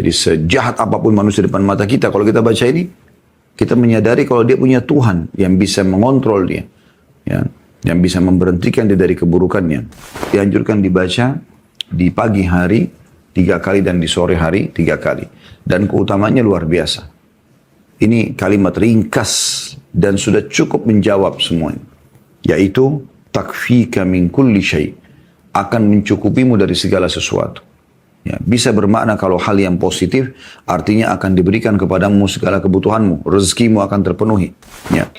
Jadi sejahat apapun manusia depan mata kita, kalau kita baca ini, kita menyadari kalau dia punya Tuhan yang bisa mengontrol dia, ya, yang bisa memberhentikan dia dari keburukannya. Dianjurkan dibaca di pagi hari 3 kali dan di sore hari 3 kali. Dan keutamanya luar biasa. Ini kalimat ringkas dan sudah cukup menjawab semuanya. Yaitu, takfika min kulli syai'. Akan mencukupimu dari segala sesuatu. Ya, bisa bermakna kalau hal yang positif, artinya akan diberikan kepadamu segala kebutuhanmu. Rezekimu akan terpenuhi. Ya.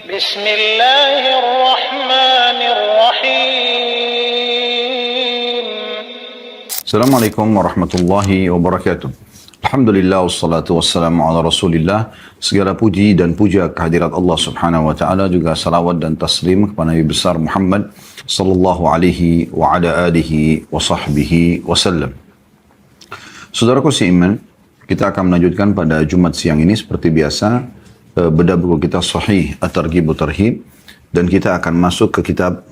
Assalamualaikum warahmatullahi wabarakatuh. Alhamdulillah wassalatu wassalamu ala rasulillah. Segala puji dan puja kehadirat Allah subhanahu wa ta'ala, juga salawat dan taslim kepada Nabi besar Muhammad sallallahu alaihi wa ala alihi wa sahbihi wasallam. Saudaraku seiman, kita akan melanjutkan pada Jumat siang ini seperti biasa bedah buku kita Sahih At-Targhib wa Tarhib, dan kita akan masuk ke kitab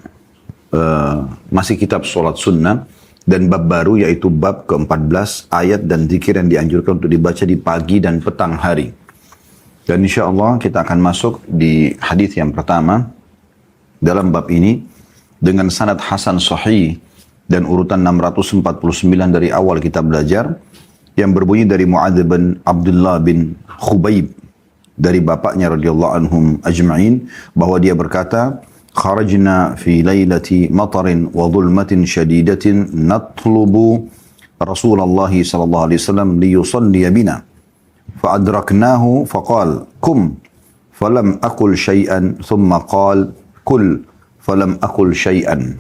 masih kitab Salat Sunnah. Dan bab baru yaitu bab ke-14, ayat dan zikir yang dianjurkan untuk dibaca di pagi dan petang hari. Dan insya Allah kita akan masuk di hadis yang pertama dalam bab ini dengan sanad hasan sahih dan urutan 649 dari awal kita belajar, yang berbunyi dari Mu'adz bin Abdullah bin Khubayb dari bapaknya radhiyallahu anhum ajma'in, bahwa dia berkata, kharajna fi laylati matarin wa dhulmatin shadidatin natlubu Rasulullah sallallahu alaihi wasallam liyusalli bina fa adraknahu faqal kum falam aqul shay'an thumma qal kul falam aqul shay'an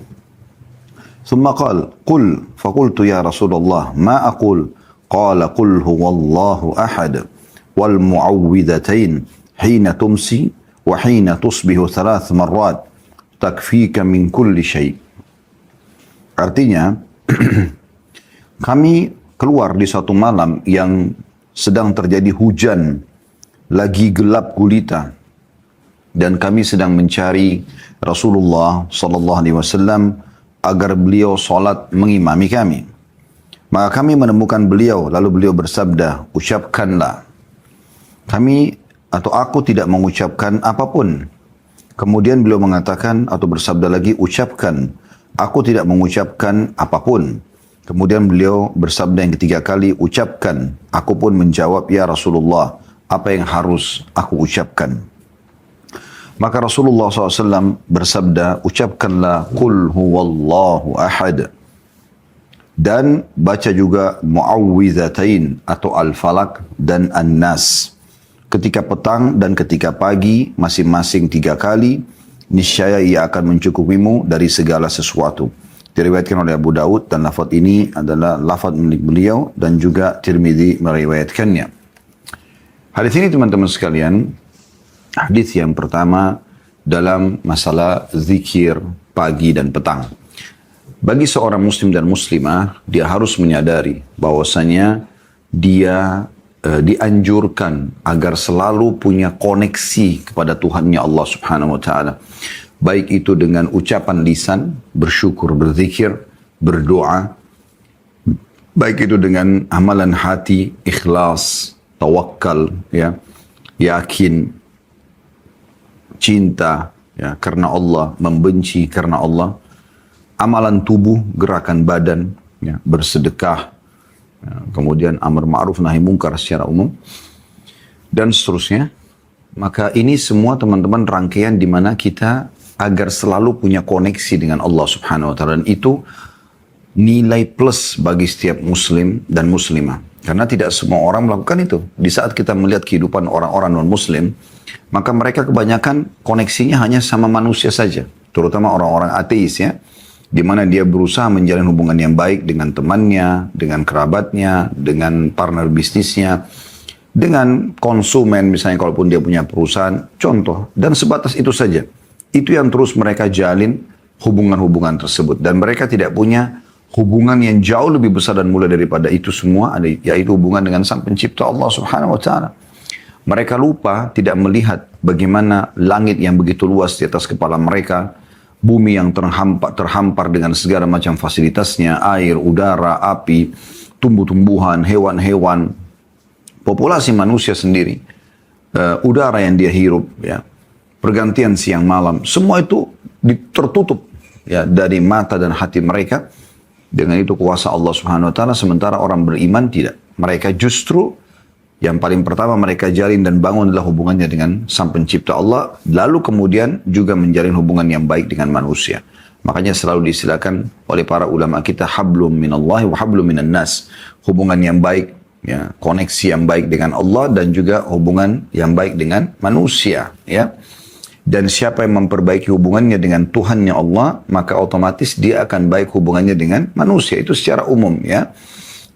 thumma qal qul faqultu ya Rasulullah ma aqul qala qul huwallahu ahad wal mu'awwidhatain hina tumsi wa hina tusbihu 3 marrat takfika min kulli syai'. Artinya, kami keluar di suatu malam yang sedang terjadi hujan, lagi gelap gulita, dan kami sedang mencari Rasulullah sallallahu alaihi wasallam agar beliau salat mengimami kami. Maka kami menemukan beliau, lalu beliau bersabda, ucapkanlah. Aku tidak mengucapkan apapun. Kemudian beliau mengatakan atau bersabda lagi, ucapkan, aku tidak mengucapkan apapun. Kemudian beliau bersabda yang ketiga kali, ucapkan, aku pun menjawab, ya Rasulullah, apa yang harus aku ucapkan? Maka Rasulullah SAW bersabda, ucapkanlah, qul huwallahu ahad. Dan baca juga mu'awwidhatain atau al-falak dan an-nas. Ketika petang dan ketika pagi masing-masing 3 kali, niscaya ia akan mencukupimu dari segala sesuatu. Diriwayatkan oleh Abu Daud, dan lafaz ini adalah lafaz milik beliau, dan juga Tirmidzi meriwayatkannya. Hadis ini teman-teman sekalian, hadis yang pertama dalam masalah zikir pagi dan petang. Bagi seorang muslim dan muslimah, dia harus menyadari bahwasanya dia dianjurkan agar selalu punya koneksi kepada Tuhannya Allah subhanahu wa ta'ala. Baik itu dengan ucapan lisan, bersyukur, berzikir, berdoa. Baik itu dengan amalan hati, ikhlas, tawakal, ya, yakin, cinta, ya, karena Allah, membenci karena Allah. Amalan tubuh, gerakan badan, ya, bersedekah, kemudian amar ma'ruf nahi mungkar secara umum, dan seterusnya. Maka ini semua teman-teman rangkaian di mana kita agar selalu punya koneksi dengan Allah subhanahu wa ta'ala. Dan itu nilai plus bagi setiap muslim dan muslimah. Karena tidak semua orang melakukan itu. Di saat kita melihat kehidupan orang-orang non-muslim, maka mereka kebanyakan koneksinya hanya sama manusia saja. Terutama orang-orang ateis, ya, di mana dia berusaha menjalin hubungan yang baik dengan temannya, dengan kerabatnya, dengan partner bisnisnya, dengan konsumen misalnya kalaupun dia punya perusahaan, contoh, dan sebatas itu saja. Itu yang terus mereka jalin hubungan-hubungan tersebut, dan mereka tidak punya hubungan yang jauh lebih besar dan mulia daripada itu semua, yaitu hubungan dengan Sang Pencipta Allah Subhanahu wa Ta'ala. Mereka lupa tidak melihat bagaimana langit yang begitu luas di atas kepala mereka, bumi yang terhampar dengan segala macam fasilitasnya, air, udara, api, tumbuh-tumbuhan, hewan-hewan, populasi manusia sendiri, udara yang dia hirup, ya, pergantian siang malam, semua itu tertutup ya dari mata dan hati mereka. Dengan itu kuasa Allah Subhanahu wa taala, sementara orang beriman tidak. Mereka justru yang paling pertama mereka jalin dan bangun adalah hubungannya dengan Sang Pencipta Allah, lalu kemudian juga menjalin hubungan yang baik dengan manusia. Makanya selalu disilakan oleh para ulama kita hablum minallahi wa hablum minan nas. Hubungan yang baik, ya, koneksi yang baik dengan Allah dan juga hubungan yang baik dengan manusia, ya. Dan siapa yang memperbaiki hubungannya dengan Tuhannya Allah, maka otomatis dia akan baik hubungannya dengan manusia. Itu secara umum, ya.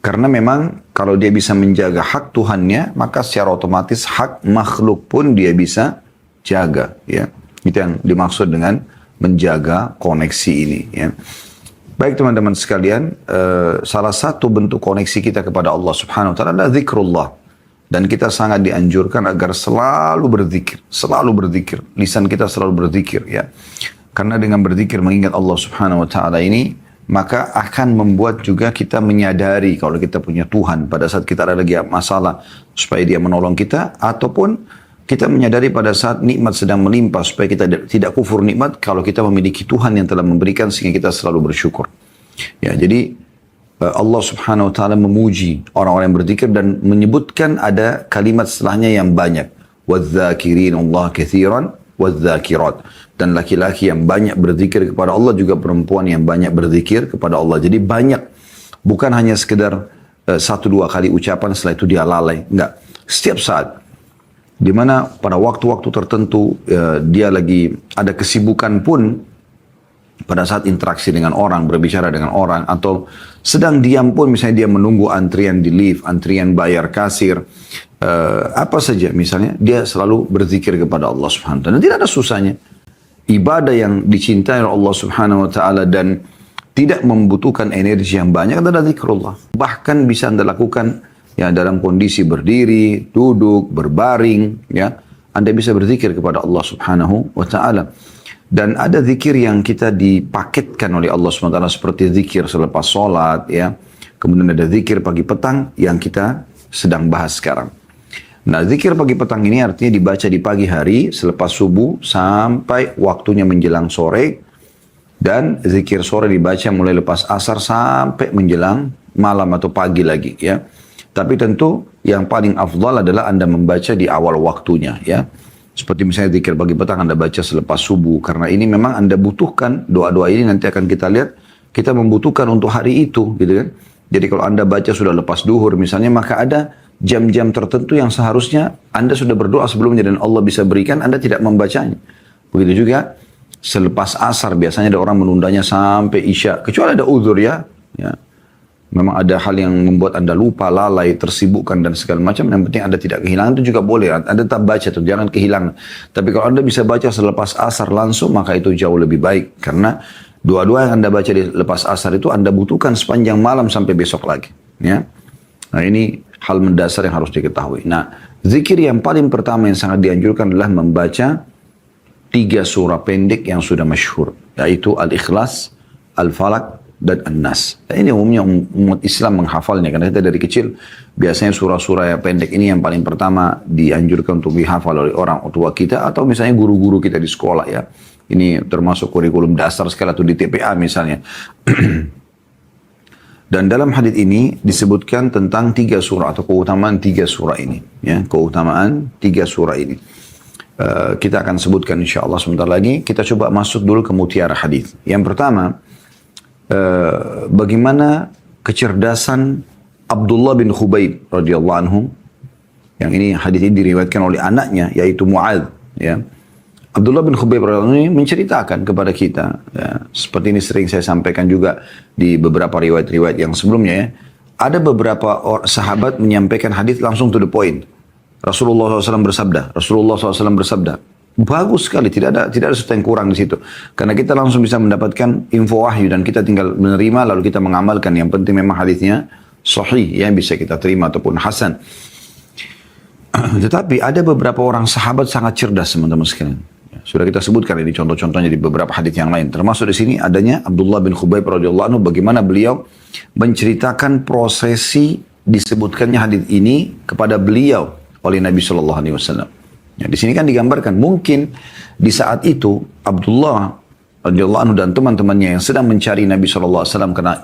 Karena memang kalau dia bisa menjaga hak Tuhannya, maka secara otomatis hak makhluk pun dia bisa jaga, ya. Itu yang dimaksud dengan menjaga koneksi ini, ya. Baik teman-teman sekalian, salah satu bentuk koneksi kita kepada Allah Subhanahu wa taala adalah zikrullah. Dan kita sangat dianjurkan agar selalu berzikir. Lisan kita selalu berzikir, ya. Karena dengan berzikir mengingat Allah Subhanahu wa taala ini, maka akan membuat juga kita menyadari kalau kita punya Tuhan pada saat kita ada lagi masalah supaya dia menolong kita, ataupun kita menyadari pada saat nikmat sedang melimpah supaya kita tidak kufur nikmat kalau kita memiliki Tuhan yang telah memberikan sehingga kita selalu bersyukur. Ya, jadi Allah Subhanahu wa taala memuji orang-orang yang berzikir dan menyebutkan ada kalimat setelahnya yang banyak. Wadzakirin Allah katsiran wadzakirat. Dan laki-laki yang banyak berzikir kepada Allah, juga perempuan yang banyak berzikir kepada Allah. Jadi banyak, bukan hanya sekedar 1-2 kali ucapan setelah itu dia lalai. Enggak, setiap saat. Di mana pada waktu-waktu tertentu dia lagi ada kesibukan pun, pada saat interaksi dengan orang, berbicara dengan orang, atau sedang diam pun, misalnya dia menunggu antrian di lift, antrian bayar kasir, apa saja misalnya, dia selalu berzikir kepada Allah Subhanahu wa taala. Dan tidak ada susahnya. Ibadah yang dicintai oleh Allah Subhanahu wa taala dan tidak membutuhkan energi yang banyak adalah zikrullah. Bahkan bisa Anda lakukan ya dalam kondisi berdiri, duduk, berbaring, ya. Anda bisa berzikir kepada Allah Subhanahu wa taala. Dan ada zikir yang kita dipaketkan oleh Allah SWT seperti zikir selepas sholat, ya. Kemudian ada zikir pagi petang yang kita sedang bahas sekarang. Nah, zikir pagi petang ini artinya dibaca di pagi hari selepas subuh sampai waktunya menjelang sore. Dan zikir sore dibaca mulai lepas asar sampai menjelang malam atau pagi lagi, ya. Tapi tentu yang paling afdal adalah Anda membaca di awal waktunya, ya. Seperti misalnya zikir pagi petang Anda baca selepas subuh. Karena ini memang Anda butuhkan, doa-doa ini nanti akan kita lihat, kita membutuhkan untuk hari itu, gitu kan. Jadi kalau Anda baca sudah lepas duhur misalnya, maka ada jam-jam tertentu yang seharusnya Anda sudah berdoa sebelumnya dan Allah bisa berikan, Anda tidak membacanya. Begitu juga selepas asar, biasanya ada orang menundanya sampai isya. Kecuali ada uzur, ya. Memang ada hal yang membuat Anda lupa, lalai, tersibukkan dan segala macam. Yang penting Anda tidak kehilangan, itu juga boleh. Anda tetap baca itu, jangan kehilangan. Tapi kalau Anda bisa baca selepas asar langsung, maka itu jauh lebih baik. Karena doa-doa yang Anda baca di lepas asar itu Anda butuhkan sepanjang malam sampai besok lagi, ya. Nah, ini hal mendasar yang harus diketahui. Nah, zikir yang paling pertama yang sangat dianjurkan adalah membaca 3 surah pendek yang sudah masyhur, yaitu Al-Ikhlas, Al-Falaq, dan An-Nas. Dan ini umumnya umat Islam menghafalnya, karena kita dari kecil biasanya surah-surah yang pendek ini yang paling pertama dianjurkan untuk dihafal oleh orang tua kita atau misalnya guru-guru kita di sekolah, ya. Ini termasuk kurikulum dasar sekali atau di TPA misalnya. Dan dalam hadis ini disebutkan tentang 3 surah atau keutamaan 3 surah ini, ya, keutamaan 3 surah ini. Kita akan sebutkan insyaallah sebentar lagi. Kita coba masuk dulu ke mutiara hadis. Yang pertama, bagaimana kecerdasan Abdullah bin Khubayb radhiyallahu anhu, yang ini hadis ini diriwayatkan oleh anaknya yaitu Mu'adz, ya. Abdullah bin Khubayb radhiyallahu anhu menceritakan kepada kita, ya, seperti ini sering saya sampaikan juga di beberapa riwayat-riwayat yang sebelumnya, ya. Ada beberapa sahabat menyampaikan hadis langsung to the point. Rasulullah SAW bersabda. Bagus sekali, tidak ada sesuatu yang kurang di situ. Karena kita langsung bisa mendapatkan info wahyu dan kita tinggal menerima lalu kita mengamalkan. Yang penting memang hadisnya sahih, ya, bisa kita terima ataupun hasan. Tetapi ada beberapa orang sahabat sangat cerdas, teman-teman sekalian. Sudah kita sebutkan ini contoh-contohnya di beberapa hadis yang lain. Termasuk di sini adanya Abdullah bin Khubayb radhiyallahu anhu, bagaimana beliau menceritakan prosesi disebutkannya hadis ini kepada beliau oleh Nabi Shallallahu Alaihi Wasallam. Ya, di sini kan digambarkan mungkin di saat itu Abdullah radhiyallahu anhu dan teman-temannya yang sedang mencari Nabi Shallallahu Alaihi Wasallam karena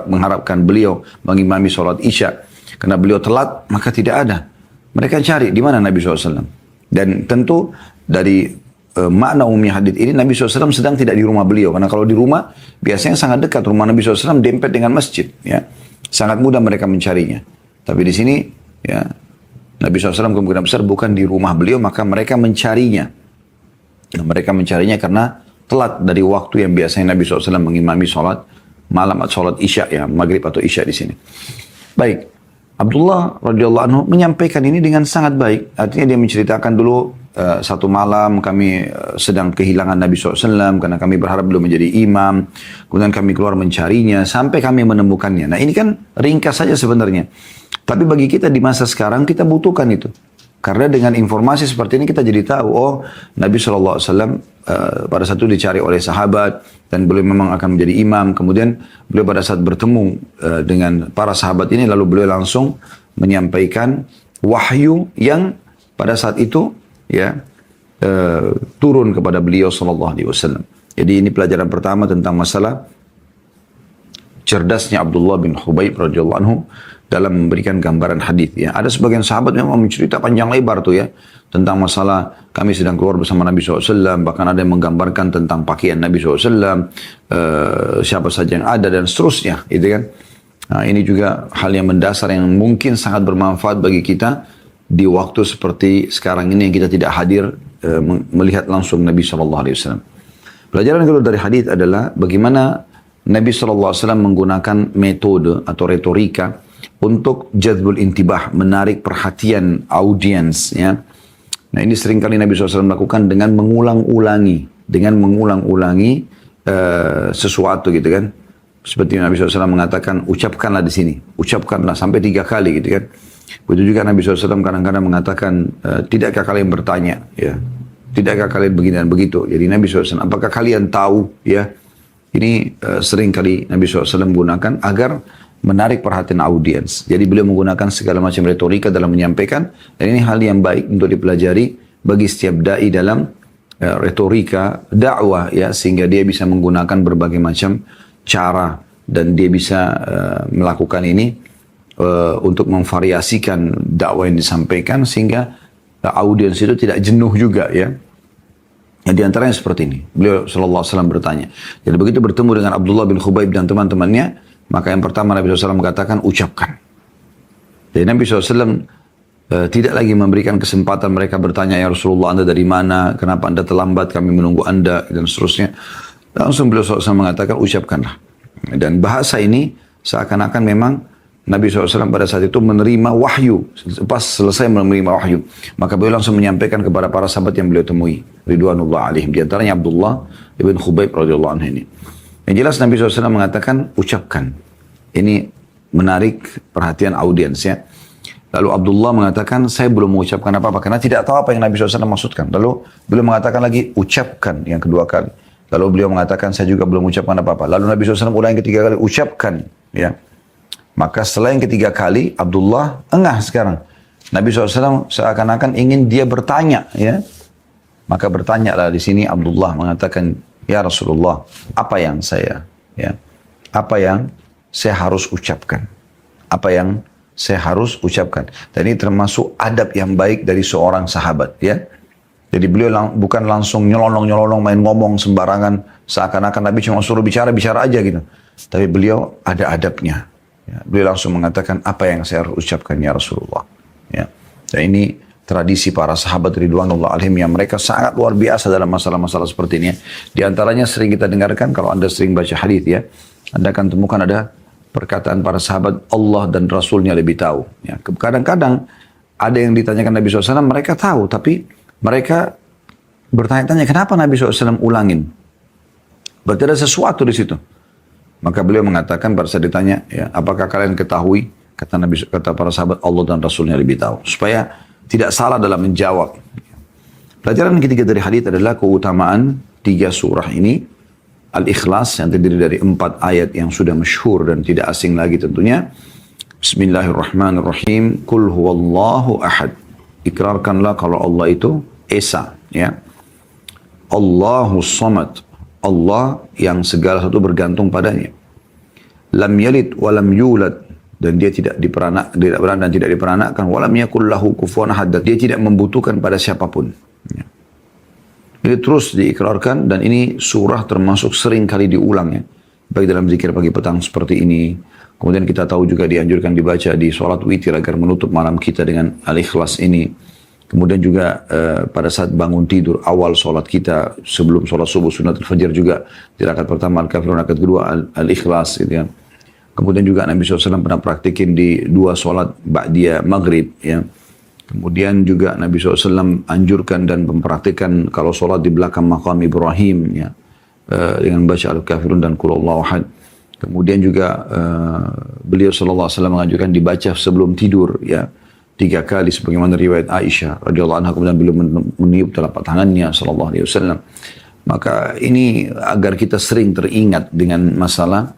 mengharapkan beliau mengimami sholat Isya. Karena beliau telat maka tidak ada. Mereka cari di mana Nabi SAW. Dan tentu dari makna umum hadis ini Nabi SAW sedang tidak di rumah beliau. Karena kalau di rumah biasanya sangat dekat rumah Nabi SAW dempet dengan masjid. Ya, sangat mudah mereka mencarinya. Tapi di sini ya Nabi SAW kemungkinan besar bukan di rumah beliau, maka mereka mencarinya. Nah, mereka mencarinya karena telat dari waktu yang biasanya Nabi SAW mengimami sholat malam atau sholat Isya, ya maghrib atau Isya di sini. Baik, Abdullah radhiyallahu anhu menyampaikan ini dengan sangat baik. Artinya dia menceritakan dulu satu malam kami sedang kehilangan Nabi SAW karena kami berharap beliau menjadi imam. Kemudian kami keluar mencarinya sampai kami menemukannya. Nah ini kan ringkas saja sebenarnya. Tapi bagi kita di masa sekarang kita butuhkan itu. Karena dengan informasi seperti ini kita jadi tahu, oh Nabi SAW pada saat itu dicari oleh sahabat dan beliau memang akan menjadi imam. Kemudian beliau pada saat bertemu dengan para sahabat ini lalu beliau langsung menyampaikan wahyu yang pada saat itu ya turun kepada beliau SAW. Jadi ini pelajaran pertama tentang masalah cerdasnya Abdullah bin Khubayb radhiyallahu anhu dalam memberikan gambaran hadis ya. Ada sebagian sahabat memang mencerita panjang lebar tuh ya tentang masalah kami sedang keluar bersama Nabi SAW, bahkan ada yang menggambarkan tentang pakaian Nabi SAW, siapa saja yang ada dan seterusnya, gitu kan. Nah, ini juga hal yang mendasar yang mungkin sangat bermanfaat bagi kita di waktu seperti sekarang ini yang kita tidak hadir melihat langsung Nabi SAW. Pelajaran kedua dari hadis adalah bagaimana Nabi SAW menggunakan metode atau retorika untuk jadbul intibah, menarik perhatian audiens ya. Nah ini seringkali Nabi SAW lakukan dengan mengulang-ulangi sesuatu gitu kan. Seperti Nabi SAW mengatakan, ucapkanlah di sini, ucapkanlah sampai 3 kali gitu kan. Begitu juga Nabi SAW kadang-kadang mengatakan, tidakkah kalian bertanya ya, tidakkah kalian begini dan begitu. Jadi Nabi SAW, apakah kalian tahu ya. Ini seringkali Nabi SAW menggunakan agar menarik perhatian audiens. Jadi beliau menggunakan segala macam retorika dalam menyampaikan. Dan ini hal yang baik untuk dipelajari bagi setiap da'i dalam retorika dakwah ya. Sehingga dia bisa menggunakan berbagai macam cara. Dan dia bisa melakukan ini untuk memvariasikan dakwah yang disampaikan. Sehingga audiens itu tidak jenuh juga ya. Nah, di antaranya seperti ini. Beliau SAW bertanya. Jadi begitu bertemu dengan Abdullah bin Khubayb dan teman-temannya, maka yang pertama Nabi SAW mengatakan, ucapkan. Jadi Nabi SAW tidak lagi memberikan kesempatan mereka bertanya, ya Rasulullah Anda dari mana, kenapa Anda terlambat, kami menunggu Anda, dan seterusnya. Langsung beliau SAW mengatakan, ucapkanlah. Dan bahasa ini seakan-akan memang Nabi SAW pada saat itu menerima wahyu. Pas selesai menerima wahyu, maka beliau langsung menyampaikan kepada para sahabat yang beliau temui. Ridwanullah alaihim. Di antaranya Abdullah ibn Khubayb radhiyallahu anhu ini. Yang jelas Nabi SAW mengatakan, ucapkan. Ini menarik perhatian audiens ya. Lalu Abdullah mengatakan, saya belum mengucapkan apa-apa. Karena tidak tahu apa yang Nabi SAW maksudkan. Lalu beliau mengatakan lagi, ucapkan yang kedua kali. Lalu beliau mengatakan, saya juga belum mengucapkan apa-apa. Lalu Nabi SAW ulangi ketiga kali, ucapkan. Ya. Maka setelah yang ketiga kali, Abdullah engah sekarang. Nabi SAW seakan-akan ingin dia bertanya. Ya. Maka bertanyalah di sini Abdullah mengatakan, ya Rasulullah, apa yang saya harus ucapkan? Apa yang saya harus ucapkan? Dan ini termasuk adab yang baik dari seorang sahabat. Ya. Jadi beliau bukan langsung nyelonong-nyelonong main ngomong sembarangan. Seakan-akan Nabi cuma suruh bicara aja gitu. Tapi beliau ada adabnya. Ya, beliau langsung mengatakan, apa yang saya harus ucapkan ya Rasulullah. Ya. Dan ini tradisi para sahabat ridwanullah alaihim yang mereka sangat luar biasa dalam masalah-masalah seperti ini. Di antaranya sering kita dengarkan, kalau Anda sering baca hadis ya, Anda akan temukan ada perkataan para sahabat, Allah dan Rasulnya lebih tahu. Ya. Kadang-kadang ada yang ditanyakan Nabi SAW, mereka tahu, tapi mereka bertanya-tanya, kenapa Nabi SAW ulangin? Berarti ada sesuatu di situ. Maka beliau mengatakan pada saat ditanya, ya, apakah kalian ketahui? Kata para sahabat, Allah dan Rasulnya lebih tahu. Supaya tidak salah dalam menjawab. Pelajaran ketiga dari hadis adalah keutamaan 3 surah ini. Al-Ikhlas yang terdiri dari 4 ayat yang sudah masyhur dan tidak asing lagi tentunya. Bismillahirrahmanirrahim. Qul huwallahu ahad. Ikrarkanlah kalau Allah itu esa, ya. Allahus samad. Allah yang segala sesuatu bergantung padanya. Lam yalid wa lam yulad, dan dia tidak beranak dan tidak diperanakkan. Wa lam yakul lahu kufuwan ahad, dia tidak membutuhkan pada siapapun. Ya. Ini terus diikrarkan, dan ini surah termasuk sering kali diulang, ya. Baik dalam zikir pagi petang seperti ini. Kemudian kita tahu juga dianjurkan dibaca di sholat witir agar menutup malam kita dengan Al-Ikhlas ini. Kemudian juga pada saat bangun tidur, awal sholat kita, sebelum sholat subuh, sunat al-fajr juga, di rakaat pertama Al-Kafirun, rakaat kedua Al-Ikhlas, gitu kan. Kemudian juga Nabi SAW pernah praktikin di 2 sholat ba'diyah maghrib, ya. Kemudian juga Nabi SAW anjurkan dan mempraktikkan kalau sholat di belakang maqam Ibrahim, ya, dengan baca Al-Kafirun dan Qul Huwallahu Ahad. Kemudian juga beliau SAW menganjurkan dibaca sebelum tidur, ya, 3 kali sebagaimana riwayat Aisyah radhiyallahu anha, kemudian beliau meniup telapak tangannya sallallahu alaihi wasallam. Maka ini agar kita sering teringat dengan masalah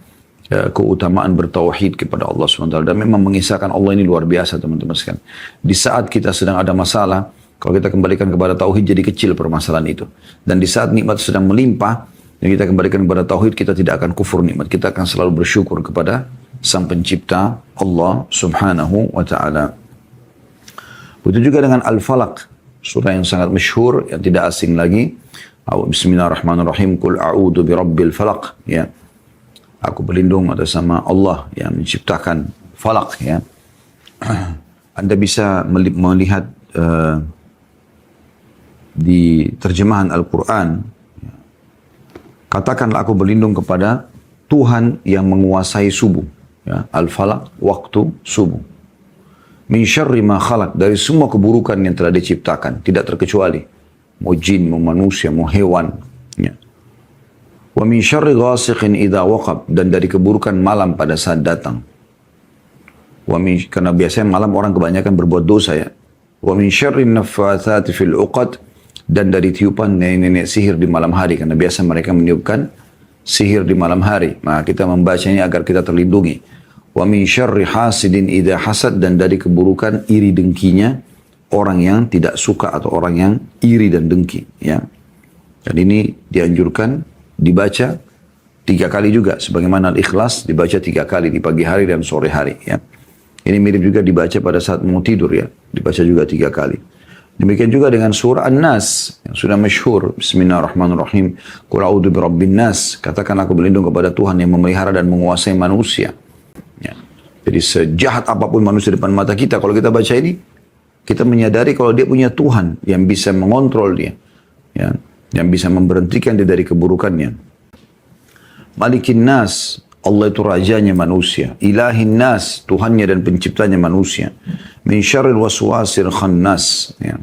keutamaan bertauhid kepada Allah SWT, dan memang mengisahkan Allah ini luar biasa, teman-teman sekalian. Di saat kita sedang ada masalah, kalau kita kembalikan kepada tauhid jadi kecil permasalahan itu. Dan di saat nikmat sedang melimpah dan kita kembalikan kepada tauhid, kita tidak akan kufur nikmat, kita akan selalu bersyukur kepada Sang Pencipta Allah Subhanahu wa taala. Begitu juga dengan Al-Falaq, surah yang sangat masyhur, yang tidak asing lagi. Bismillahirrahmanirrahim. Qul a'udzu birabbil falaq, ya. Aku berlindung atas nama Allah yang menciptakan falak, ya. Anda bisa melihat di terjemahan Al-Quran, ya. Katakanlah aku berlindung kepada Tuhan yang menguasai subuh, ya. Al-Falaq, waktu subuh. Min syarri ma khalaq, dari semua keburukan yang telah diciptakan, tidak terkecuali. Mau jin, mau manusia, mau hewan. Ya. Wa min syarri ghasiqin idha waqab, dan dari keburukan malam pada saat datang. Karena biasanya malam orang kebanyakan berbuat dosa, ya. Wa min syarri naffatsati fil uqad, dan dari tiupan nenek-nenek sihir di malam hari, karena biasa mereka meniupkan sihir di malam hari. Maka kita membacanya agar kita terlindungi. Wa min syarri hasidin idza hasad, dan dari keburukan iri dengkinya orang yang tidak suka atau orang yang iri dan dengki, ya. Dan ini dianjurkan dibaca 3 kali juga, sebagaimana Al-Ikhlas dibaca 3 kali di pagi hari dan sore hari, ya. Ini mirip juga dibaca pada saat mau tidur, ya, dibaca juga 3 kali. Demikian juga dengan surah An-Nas yang sudah masyhur. Bismillahirrahmanirrahim. Qul a'udzu birabbin nas, katakan aku berlindung kepada Tuhan yang memelihara dan menguasai manusia. Ya. Jadi sejahat apapun manusia depan mata kita, kalau kita baca ini, kita menyadari kalau dia punya Tuhan yang bisa mengontrol dia, ya, yang bisa memberhentikan dia dari keburukannya. Malikin nas, Allah itu rajanya manusia. Ilahin nas, Tuhannya dan penciptanya manusia. Min syarril waswasil khannas, ya.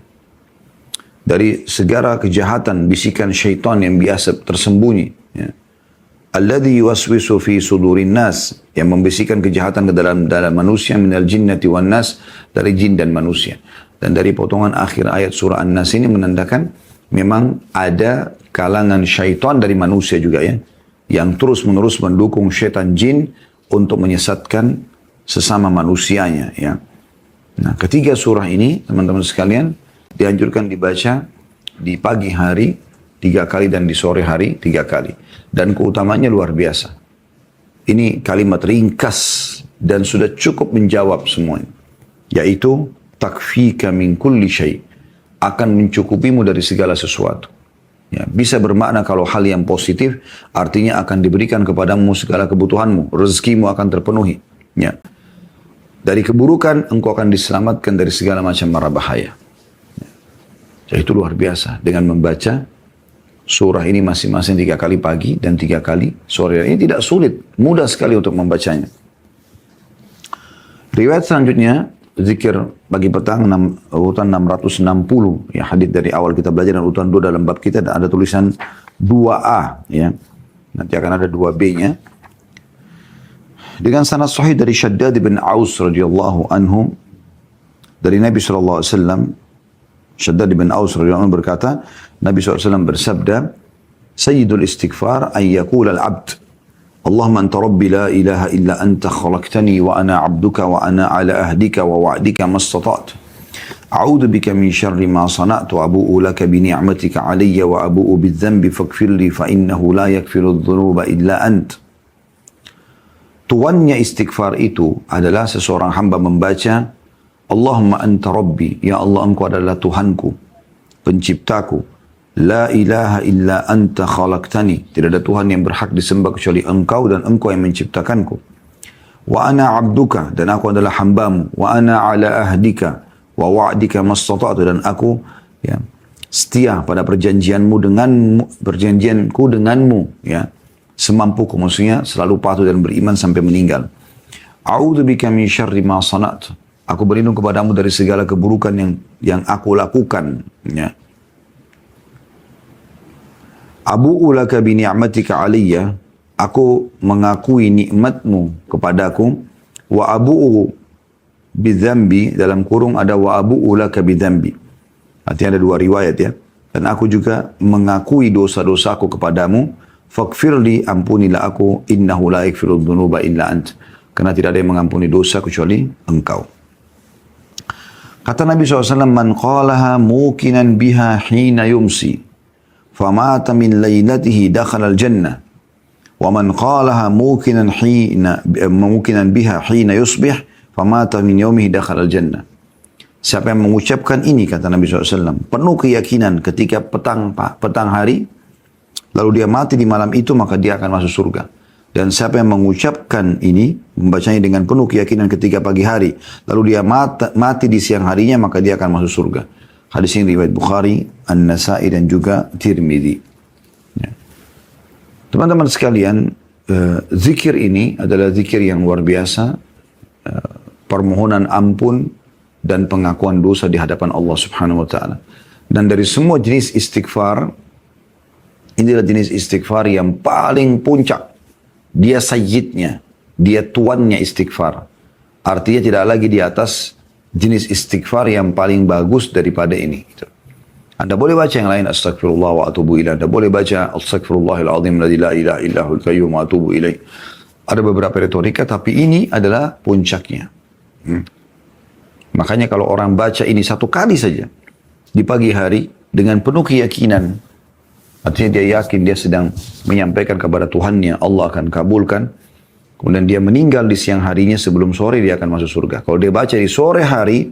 Dari segala kejahatan bisikan syaitan yang biasa tersembunyi, ya. Alladhi yuwaswisu fi sudurin nas, yang membisikkan kejahatan ke dalam manusia, minal jinnati wan nas, dari jin dan manusia. Dan dari potongan akhir ayat surah An-Nas ini menandakan memang ada kalangan syaitan dari manusia juga, ya, yang terus menerus mendukung syaitan jin untuk menyesatkan sesama manusianya, ya. Nah, ketiga surah ini, teman-teman sekalian, dianjurkan dibaca di pagi hari 3 kali dan di sore hari 3 kali. Dan keutamanya luar biasa. Ini kalimat ringkas dan sudah cukup menjawab semuanya. Yaitu, takfika min kulli syai', akan mencukupimu dari segala sesuatu. Ya, bisa bermakna kalau hal yang positif, artinya akan diberikan kepadamu segala kebutuhanmu, rezekimu akan terpenuhi. Ya. Dari keburukan, engkau akan diselamatkan dari segala macam mara bahaya. Ya. Itu luar biasa. Dengan membaca surah ini masing-masing 3 kali pagi dan 3 kali sore. Ini tidak sulit, mudah sekali untuk membacanya. Riwayat selanjutnya, zikir pagi petang urutan 660, ya, hadits dari awal kita belajar, dan urutan 2 dalam bab kita ada tulisan 2A, ya. Nanti akan ada 2B-nya. Dengan sanad sahih dari Shaddad bin Aus radhiyallahu anhu, dari Nabi sallallahu alaihi wasallam. Shaddad bin Aus radhiyallahu anhu berkata, Nabi SAW bersabda, Sayyidul istighfar an yaqula al-'abd, Allahumma anta rabbi la ilaha illa anta khalaqtani wa ana abduka wa ana ala ahdika wa wa'dika mastata'tu. A'udzu bika min syarri ma sana'tu abu'u laka bi ni'matika 'alayya wa abu'u bidz-dzambi faghfir li fa innahu la yaghfiru dzunuba illa ant. Tuannya istighfar itu adalah seseorang hamba membaca Allahumma anta rabbi, ya Allah engkau adalah Tuhanku, penciptaku. La ilaha illa anta khalaqtani. Tidak ada Tuhan yang berhak disembah kecuali engkau dan engkau yang menciptakanku. Wa ana abduka, dan aku adalah hambamu. Wa ana ala ahdika wa wa'dika mastata'tu, dan aku ya, setia pada perjanjianmu denganmu, perjanjianku denganmu ya, semampuku, maksudnya selalu patuh dan beriman sampai meninggal. A'udzu bika min syarri ma sana'tu. Aku berlindung kepadamu dari segala keburukan yang aku lakukan ya. Abu'u laka bi ni'matika 'alayya, aku mengakui nikmatmu kepadaku. Wa abu'u bidzambi, dalam kurung ada wa abu'u laka bidzambi. Artinya ada dua riwayat ya. Dan aku juga mengakui dosa-dosaku kepadamu. Faghfirli, ampunilah aku, innahu la yaghfiru dzunuba illa ant. Karena tidak ada yang mengampuni dosa kecuali engkau. Kata Nabi SAW, man qalaha mukinan biha hina yumsi, famata min laylatihi dakhala al-jannah. Wa man qalaha mukinan biha hina yusbih, famata min yawmihi dakhala al-jannah. Siapa yang mengucapkan ini, kata Nabi SAW, penuh keyakinan ketika petang hari, lalu dia mati di malam itu, maka dia akan masuk surga. Dan siapa yang mengucapkan ini, membacanya dengan penuh keyakinan ketika pagi hari, lalu dia mati di siang harinya, maka dia akan masuk surga. Hadis ini riwayat Bukhari, An-Nasai dan juga Tirmidzi. Ya. Teman-teman sekalian, zikir ini adalah zikir yang luar biasa, permohonan ampun dan pengakuan dosa di hadapan Allah Subhanahu wa taala. Dan dari semua jenis istighfar, inilah jenis istighfar yang paling puncak. Dia sayyidnya, dia tuannya istighfar. Artinya tidak lagi di atas jenis istighfar yang paling bagus daripada ini. Anda boleh baca yang lain, astagfirullah wa atubu ilaih. Anda boleh baca astagfirullahil azim la ilaha illahul qayyum wa atubu ilaih. Ada beberapa retorika, tapi ini adalah puncaknya. Makanya kalau orang baca ini satu kali saja di pagi hari dengan penuh keyakinan, artinya dia yakin dia sedang menyampaikan kepada Tuhannya, Allah akan kabulkan. Kemudian dia meninggal di siang harinya, sebelum sore dia akan masuk surga. Kalau dia baca di sore hari,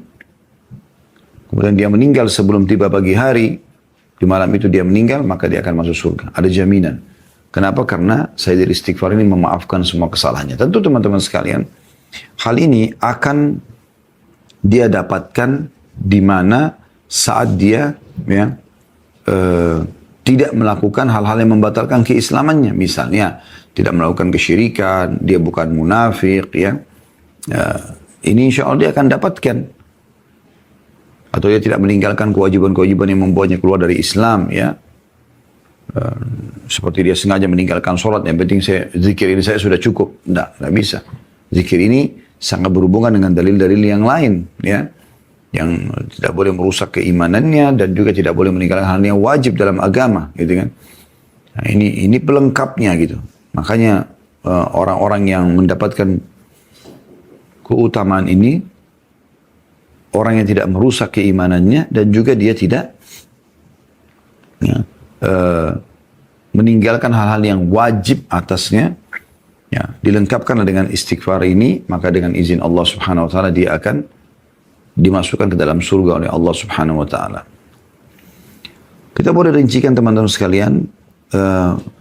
kemudian dia meninggal sebelum tiba pagi hari, di malam itu dia meninggal, maka dia akan masuk surga. Ada jaminan. Kenapa? Karena Sayyidul Istighfar ini memaafkan semua kesalahannya. Tentu teman-teman sekalian, hal ini akan dia dapatkan di mana saat dia ya, tidak melakukan hal-hal yang membatalkan keislamannya. Misalnya, tidak melakukan kesyirikan, dia bukan munafik, ya. Ini insya Allah dia akan dapatkan. Atau dia tidak meninggalkan kewajiban-kewajiban yang membuatnya keluar dari Islam, ya. Seperti dia sengaja meninggalkan sholat, yang penting zikir ini saya sudah cukup. Tidak bisa. Zikir ini sangat berhubungan dengan dalil-dalil yang lain, ya. Yang tidak boleh merusak keimanannya dan juga tidak boleh meninggalkan hal yang wajib dalam agama, gitu kan. Nah, ini pelengkapnya gitu. Makanya orang-orang yang mendapatkan keutamaan ini, orang yang tidak merusak keimanannya dan juga dia tidak ya, meninggalkan hal-hal yang wajib atasnya, ya, dilengkapkan dengan istighfar ini, maka dengan izin Allah Subhanahu wa taala dia akan dimasukkan ke dalam surga oleh Allah Subhanahu wa taala. Kita boleh rincikan teman-teman sekalian,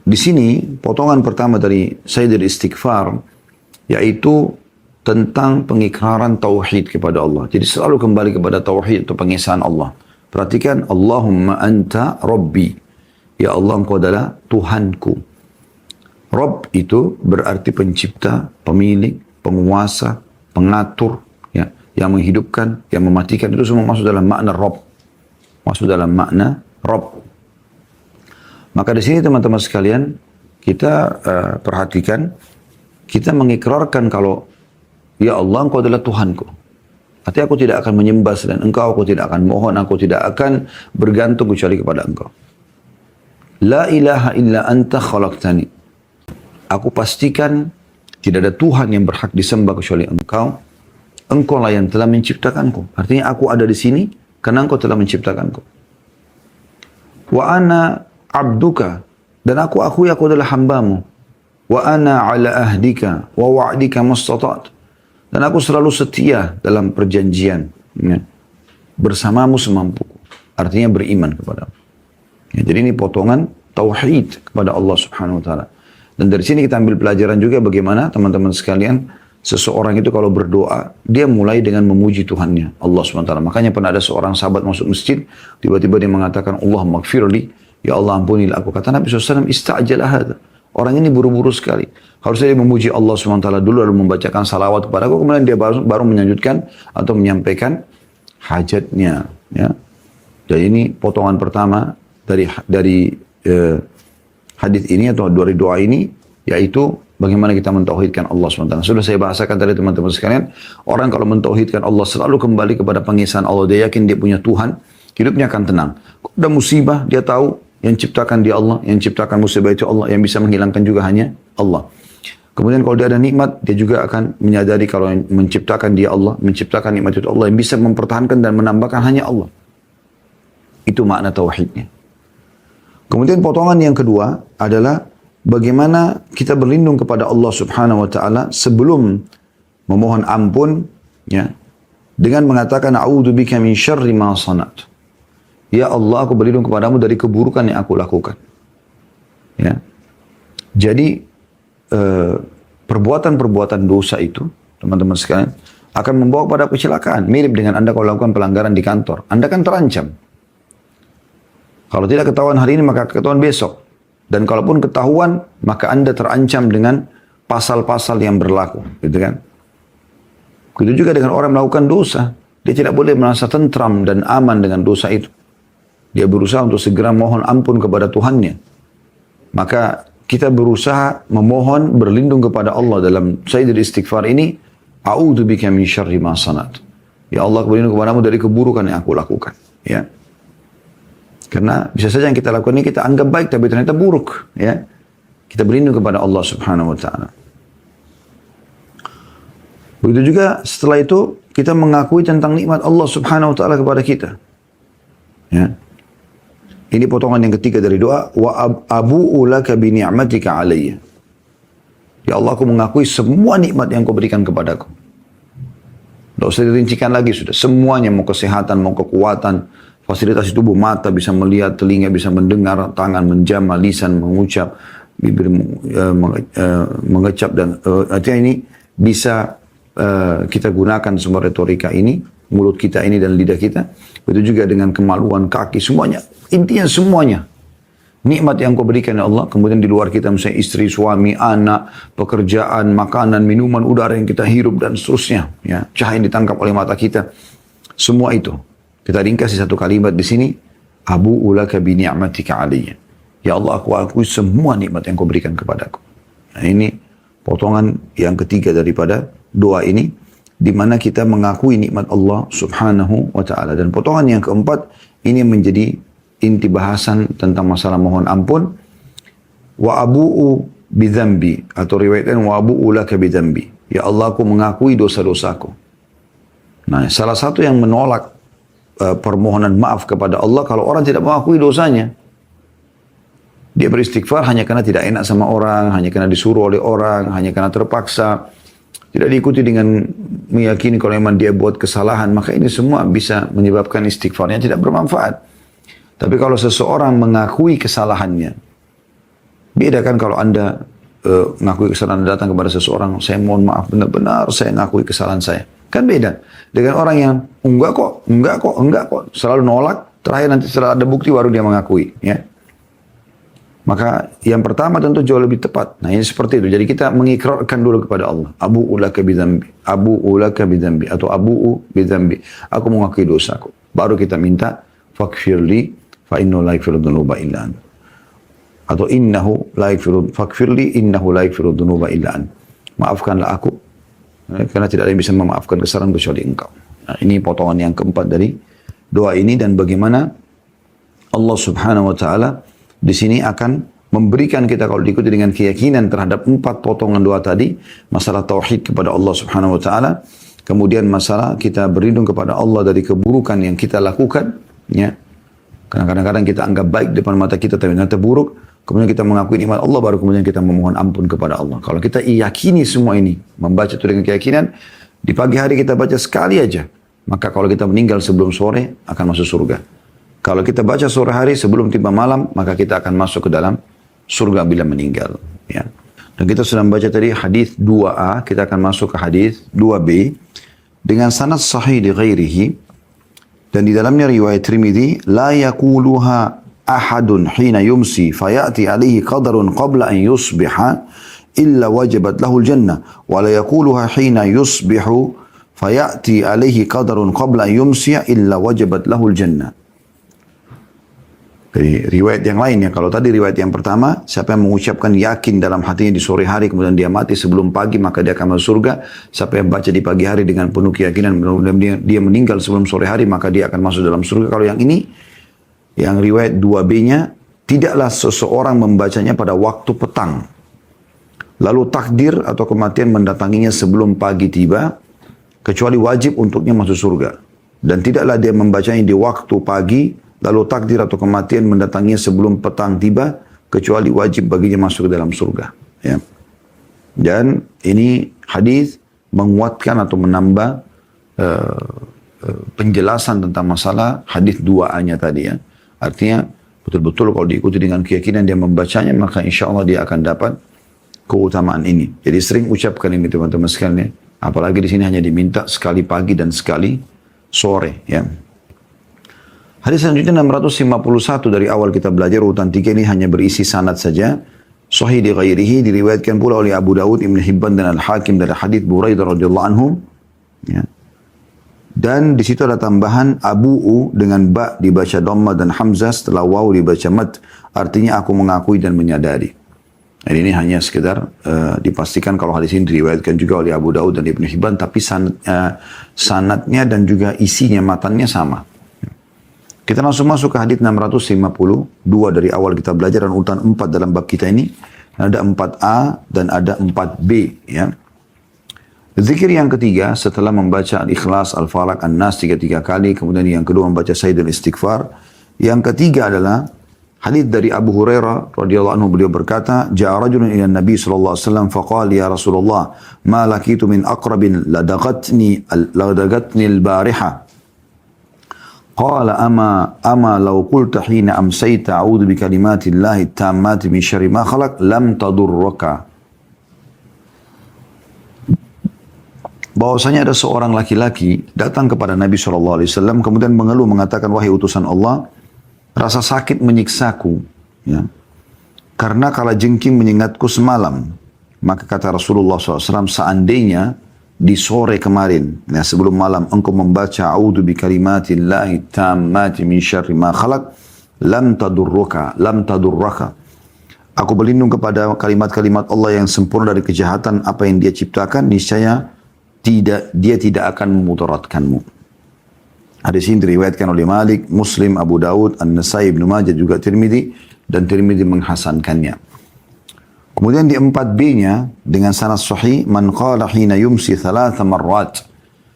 di sini potongan pertama dari Sayyidul Istighfar yaitu tentang pengikraran tauhid kepada Allah. Jadi selalu kembali kepada tauhid atau pengesahan Allah. Perhatikan, Allahumma anta rabbi. Ya Allah, engkau adalah Tuhanku. Rabb itu berarti pencipta, pemilik, penguasa, pengatur, ya, yang menghidupkan, yang mematikan. Itu semua masuk dalam makna Rabb. Masuk dalam makna Rabb. Maka di sini teman-teman sekalian, kita perhatikan, kita mengikrarkan kalau, ya Allah, engkau adalah Tuhanku. Artinya aku tidak akan menyembah selain engkau, aku tidak akan mohon, aku tidak akan bergantung kecuali kepada engkau. La ilaha illa anta khalaqtani. Aku pastikan tidak ada Tuhan yang berhak disembah kecuali Engkau. Engkau lah yang telah menciptakanku. Artinya aku ada di sini karena Engkau telah menciptakanku. Wa ana abduka, dan aku akui aku adalah hambamu. Wa ana ala ahdika wa wa'dika mastata'at, dan aku selalu setia dalam perjanjian, ya, bersamamu semampuku. Artinya beriman kepadamu. Ya, jadi ini potongan tauhid kepada Allah Subhanahu wa taala. Dan dari sini kita ambil pelajaran juga bagaimana teman-teman sekalian, seseorang itu kalau berdoa, dia mulai dengan memuji Tuhannya, Allah Subhanahu wa taala. Makanya pernah ada seorang sahabat masuk masjid, tiba-tiba dia mengatakan, Allah maghfirli, ya Allah ampunilah aku. Kata Nabi SAW, ista'jala hadha. Orang ini buru-buru sekali. Harusnya dia memuji Allah Subhanahu wa taala dulu, lalu membacakan salawat kepada aku, kemudian dia baru melanjutkan atau menyampaikan hajatnya. Ya. Jadi ini potongan pertama dari hadis ini atau dari doa ini, yaitu bagaimana kita mentauhidkan Allah SWT. Sudah saya bahasakan tadi teman-teman sekalian, orang kalau mentauhidkan Allah selalu kembali kepada pengisahan Allah, dia yakin dia punya Tuhan, hidupnya akan tenang. Kalau ada musibah, dia tahu yang ciptakan dia Allah, yang ciptakan musibah itu Allah, yang bisa menghilangkan juga hanya Allah. Kemudian kalau dia ada nikmat, dia juga akan menyadari kalau yang menciptakan dia Allah, menciptakan nikmat itu Allah, yang bisa mempertahankan dan menambahkan hanya Allah. Itu makna tauhidnya. Kemudian potongan yang kedua adalah bagaimana kita berlindung kepada Allah Subhanahu wa taala sebelum memohon ampun, ya, dengan mengatakan a'udzubika min syarri ma sana'tu. Ya Allah, aku berlindung kepadamu dari keburukan yang aku lakukan. Ya. Jadi perbuatan-perbuatan dosa itu, teman-teman sekalian, akan membawa pada kecelakaan. Mirip dengan Anda kalau lakukan pelanggaran di kantor, Anda kan terancam. Kalau tidak ketahuan hari ini, maka ketahuan besok. Dan kalaupun ketahuan, maka Anda terancam dengan pasal-pasal yang berlaku. Gitu kan? Begitu juga dengan orang melakukan dosa. Dia tidak boleh merasa tentram dan aman dengan dosa itu. Dia berusaha untuk segera mohon ampun kepada Tuhannya. Maka kita berusaha memohon berlindung kepada Allah dalam sayyidul istighfar ini. A'udzubika min syarri ma sana'tu. Ya Allah, aku berlindung kepadamu dari keburukan yang aku lakukan. Ya. Karena bisa saja yang kita lakukan ini kita anggap baik, tapi ternyata buruk. Ya. Kita berlindung kepada Allah Subhanahu wa ta'ala. Begitu juga setelah itu kita mengakui tentang nikmat Allah Subhanahu wa ta'ala kepada kita. Ya. Ini potongan yang ketiga dari doa. Wa abu'u laka bi ni'matika alayya. Ya Allah, aku mengakui semua nikmat yang kau berikan kepadaku. Tidak usah dirincikan lagi sudah. Semuanya, mau kesehatan, mau kekuatan, fasilitas tubuh, mata bisa melihat, telinga bisa mendengar, tangan menjamah, lisan mengucap, bibir mengecap, dan artinya ini bisa kita gunakan semua retorika ini, mulut kita ini dan lidah kita. Begitu juga dengan kemaluan, kaki, semuanya. Intinya semuanya. Nikmat yang kau berikan ya Allah. Kemudian di luar kita misalnya istri, suami, anak, pekerjaan, makanan, minuman, udara yang kita hirup dan seterusnya. Ya, cahaya yang ditangkap oleh mata kita. Semua itu. Kita ringkas di satu kalimat di sini. Abu'u laka bi ni'matika alayya. Ya Allah, aku akui semua nikmat yang kau berikan kepadaku. Nah, ini potongan yang ketiga daripada doa ini, di mana kita mengakui nikmat Allah Subhanahu wa ta'ala. Dan potongan yang keempat, ini menjadi inti bahasan tentang masalah mohon ampun. Wa abu'u bidzambi, atau riwayatkan wa abu'u laka bidzambi. Ya Allah, aku mengakui dosa-dosaku. Nah, salah satu yang menolak permohonan maaf kepada Allah, kalau orang tidak mengakui dosanya. Dia beristighfar hanya karena tidak enak sama orang, hanya karena disuruh oleh orang, hanya karena terpaksa. Tidak diikuti dengan meyakini kalau memang dia buat kesalahan, maka ini semua bisa menyebabkan istighfarnya tidak bermanfaat. Tapi kalau seseorang mengakui kesalahannya, beda kan kalau Anda mengakui kesalahan, datang kepada seseorang, saya mohon maaf benar-benar saya mengakui kesalahan saya. Kan beda dengan orang yang enggak kok, selalu nolak, terakhir nanti setelah ada bukti baru dia mengakui. Ya. Maka yang pertama tentu jauh lebih tepat. Nah ini seperti itu. Jadi kita mengikrarkan dulu kepada Allah. Abu'u laka bidzambi. Abu'u laka bidzambi. Atau abu'u bidzambi. Aku mengakui dosaku. Baru kita minta faghfirli fa innahu la yaghfiru dzunuba illa anta. Atau innahu la yaghfiru faghfirli innahu la yaghfiru dzunuba illa anta. Maafkanlah aku karena tidak ada yang bisa memaafkan kesalahan kecuali Engkau. Nah, ini potongan yang keempat dari doa ini, dan bagaimana Allah Subhanahu wa taala di sini akan memberikan kita kalau diikuti dengan keyakinan terhadap 4 potongan doa tadi, masalah tauhid kepada Allah Subhanahu wa taala, kemudian masalah kita berlindung kepada Allah dari keburukan yang kita lakukan, ya. Karena kadang-kadang kita anggap baik depan mata kita tapi ternyata buruk, kemudian kita mengakui nikmat Allah baru kemudian kita memohon ampun kepada Allah. Kalau kita yakini semua ini, membaca itu dengan keyakinan, di pagi hari kita baca sekali aja, maka kalau kita meninggal sebelum sore akan masuk surga. Kalau kita baca sore hari sebelum tiba malam, maka kita akan masuk ke dalam surga bila meninggal. Ya. Dan kita sudah membaca tadi hadis 2A, kita akan masuk ke hadis 2B dengan sanad sahih di ghairihi, dan di dalamnya riwayat Tirmidzi, la yaquluha ahadun hina yumsi fayati alaihi qadarun qabla an yusbiha illa wajabat lahul jannah, wa la yaquluha hina yusbihu fayati alaihi qadarun qabla an yumsiya illa wajabat lahul jannah. Dari riwayat yang lainnya, kalau tadi riwayat yang pertama, siapa yang mengucapkan yakin dalam hatinya di sore hari, kemudian dia mati sebelum pagi, maka dia akan masuk surga. Siapa yang baca di pagi hari dengan penuh keyakinan, kemudian dia meninggal sebelum sore hari, maka dia akan masuk dalam surga. Kalau yang ini, yang riwayat 2B-nya, tidaklah seseorang membacanya pada waktu petang, lalu takdir atau kematian mendatanginya sebelum pagi tiba, kecuali wajib untuknya masuk surga. Dan tidaklah dia membacanya di waktu pagi, lalu takdir atau kematian mendatanginya sebelum petang tiba, kecuali wajib baginya masuk ke dalam surga. Ya. Dan ini hadis menguatkan atau menambah penjelasan tentang masalah hadis 2A-nya tadi ya. Artinya betul-betul kalau diikuti dengan keyakinan dia membacanya, maka insya Allah dia akan dapat keutamaan ini. Jadi sering ucapkan ini teman-teman sekalian. Apalagi di sini hanya diminta sekali pagi dan sekali sore. Ya. Hadis selanjutnya 651 dari awal kita belajar, urutan 3 ini hanya berisi sanad saja. Sahih di ghairihi, diriwayatkan pula oleh Abu Dawud, Ibn Hibban dan Al-Hakim dari hadis Buraidah radhiyallahu anhu. Ya. Dan di situ ada tambahan Abu'u dengan ba dibaca dhamma dan hamzah, setelah waw dibaca mad. Artinya aku mengakui dan menyadari. Dan ini hanya sekedar dipastikan kalau hadis ini diriwayatkan juga oleh Abu Dawud dan Ibn Hibban, tapi sanadnya dan juga isinya, matannya sama. Kita langsung masuk ke hadis 652 dari awal kita belajar, dan urutan 4 dalam bab kita ini. Ada 4A dan ada 4B. Ya. Zikir yang ketiga setelah membaca Al-Ikhlas, Al-Falaq, An-Nas 3 kali. Kemudian yang kedua membaca Sayyidul Istighfar. Yang ketiga adalah hadis dari Abu Hurairah radhiyallahu anhu, beliau berkata, Ja'a rajulun ila Nabi sallallahu alaihi wasallam faqala ya Rasulullah ma lakitu min aqrabin ladagatni al-bariha. Qala ama law qulta hina amsayta a'udzu bikalimatillahi tammati min syarri ma khalaq lam tadurraka. Bahwasanya ada seorang laki-laki datang kepada Nabi SAW kemudian mengeluh mengatakan, wahai utusan Allah, rasa sakit menyiksaku, ya, karena kalajengking menyengatku semalam. Maka kata Rasulullah SAW, seandainya di sore kemarin, ya, sebelum malam engkau membaca a'udzu bikalimatillahi tammati min syarri ma khalaq lam tadurraka. Aku berlindung kepada kalimat-kalimat Allah yang sempurna dari kejahatan apa yang dia ciptakan, niscaya dia tidak akan memudaratkanmu. Hadis ini diriwayatkan oleh Malik, Muslim, Abu Dawud, An-Nasai, Ibnu Majah, juga Tirmidzi, dan Tirmidzi menghasankannya. Kemudian di 4B-nya dengan sanad sahih, man qala hina yumsi 3 marrat.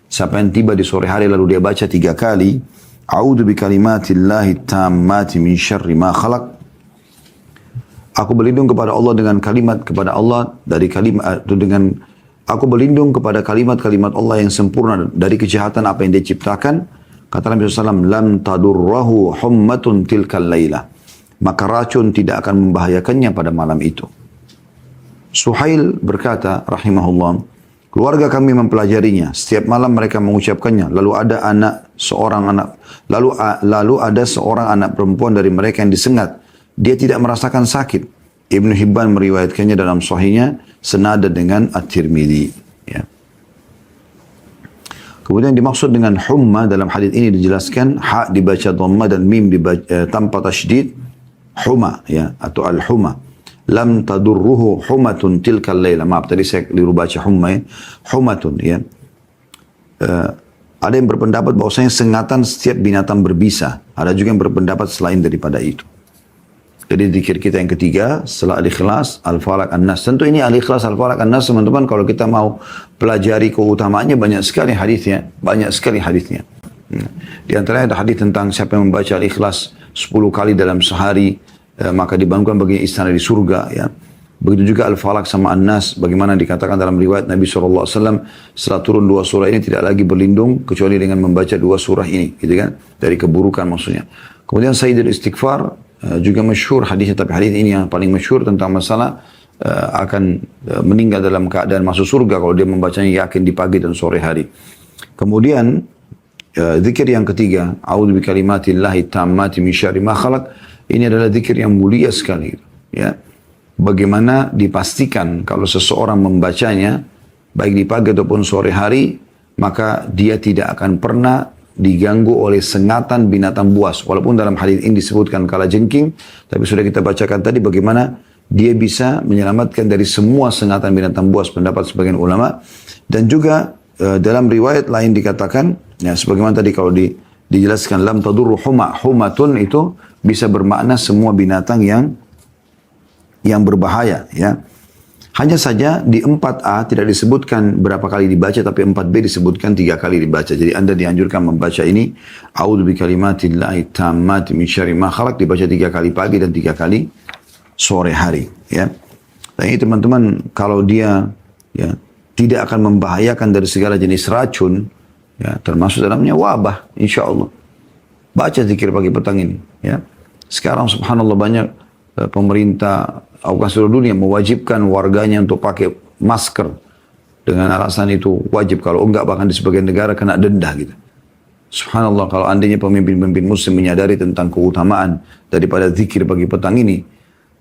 Siapa yang tiba di sore hari lalu dia baca 3 kali, a'udzu bikalimatillahi tammati min syarri ma khalaq. Aku berlindung kepada Allah dengan kalimat kepada Allah dari kalimat dengan aku berlindung kepada kalimat-kalimat Allah yang sempurna dari kejahatan apa yang dia ciptakan. Kata Nabi SAW, lam tadurrahu hummatun tilkal laylah. Maka racun tidak akan membahayakannya pada malam itu. Suhail berkata, rahimahullah, keluarga kami mempelajarinya. Setiap malam mereka mengucapkannya. Lalu ada seorang anak perempuan dari mereka yang disengat. Dia tidak merasakan sakit. Ibnu Hibban meriwayatkannya dalam sahihnya senada dengan At-Tirmidzi. Ya. Kemudian dimaksud dengan humma dalam hadis ini dijelaskan ha dibaca dhamma dan mim dibaca tanpa tasydid, huma, ya, atau al-huma. Lam tadurruhu humatun tilkal layla. Maaf tadi saya keliru baca humma, ya. Humatun, ya. Ada yang berpendapat bahwasanya sengatan setiap binatang berbisa. Ada juga yang berpendapat selain daripada itu. Jadi zikir kita yang ketiga setelah Al-Ikhlas, Al-Falaq, An-Nas. Tentu ini Al-Ikhlas, Al-Falaq, An-Nas teman-teman kalau kita mau pelajari keutamaannya banyak sekali hadisnya, banyak sekali hadisnya. Di antaranya ada hadis tentang siapa yang membaca Al-Ikhlas 10 kali dalam sehari, maka dibangunkan bagi istana di surga, ya. Begitu juga Al-Falaq sama An-Nas, bagaimana dikatakan dalam riwayat Nabi SAW, setelah turun 2 surah ini tidak lagi berlindung kecuali dengan membaca 2 surah ini, gitu kan, dari keburukan maksudnya. Kemudian Sayyidul Istighfar, juga masyhur hadisnya, tapi hadis ini yang paling masyhur tentang masalah akan meninggal dalam keadaan masuk surga kalau dia membacanya yakin di pagi dan sore hari. Kemudian zikir yang ketiga, a'udzu bikalimatillahi tammati min syarri ma khalaq. Ini adalah zikir yang mulia sekali, ya. Bagaimana dipastikan kalau seseorang membacanya baik di pagi ataupun sore hari, maka dia tidak akan pernah diganggu oleh sengatan binatang buas. Walaupun dalam hadis ini disebutkan kalajengking, tapi sudah kita bacakan tadi bagaimana dia bisa menyelamatkan dari semua sengatan binatang buas, pendapat sebagian ulama. Dan juga dalam riwayat lain dikatakan, ya sebagaimana tadi kalau dijelaskan lam tadurru humatun itu bisa bermakna semua binatang yang berbahaya, ya. Hanya saja di 4A tidak disebutkan berapa kali dibaca, tapi 4B disebutkan 3 kali dibaca. Jadi Anda dianjurkan membaca ini, a'udzu bikalimatillahi tammati min syarri ma khalaq, dibaca 3 kali pagi dan 3 kali sore hari, ya. Dan ini teman-teman, kalau dia, ya, tidak akan membahayakan dari segala jenis racun, ya, termasuk dalamnya wabah, insya Allah. Baca zikir pagi petang ini, ya. Sekarang subhanallah banyak pemerintah seluruh dunia mewajibkan warganya untuk pakai masker dengan alasan itu wajib, kalau enggak bahkan di sebagian negara kena denda gitu. Subhanallah, kalau andainya pemimpin-pemimpin muslim menyadari tentang keutamaan daripada zikir pagi petang ini,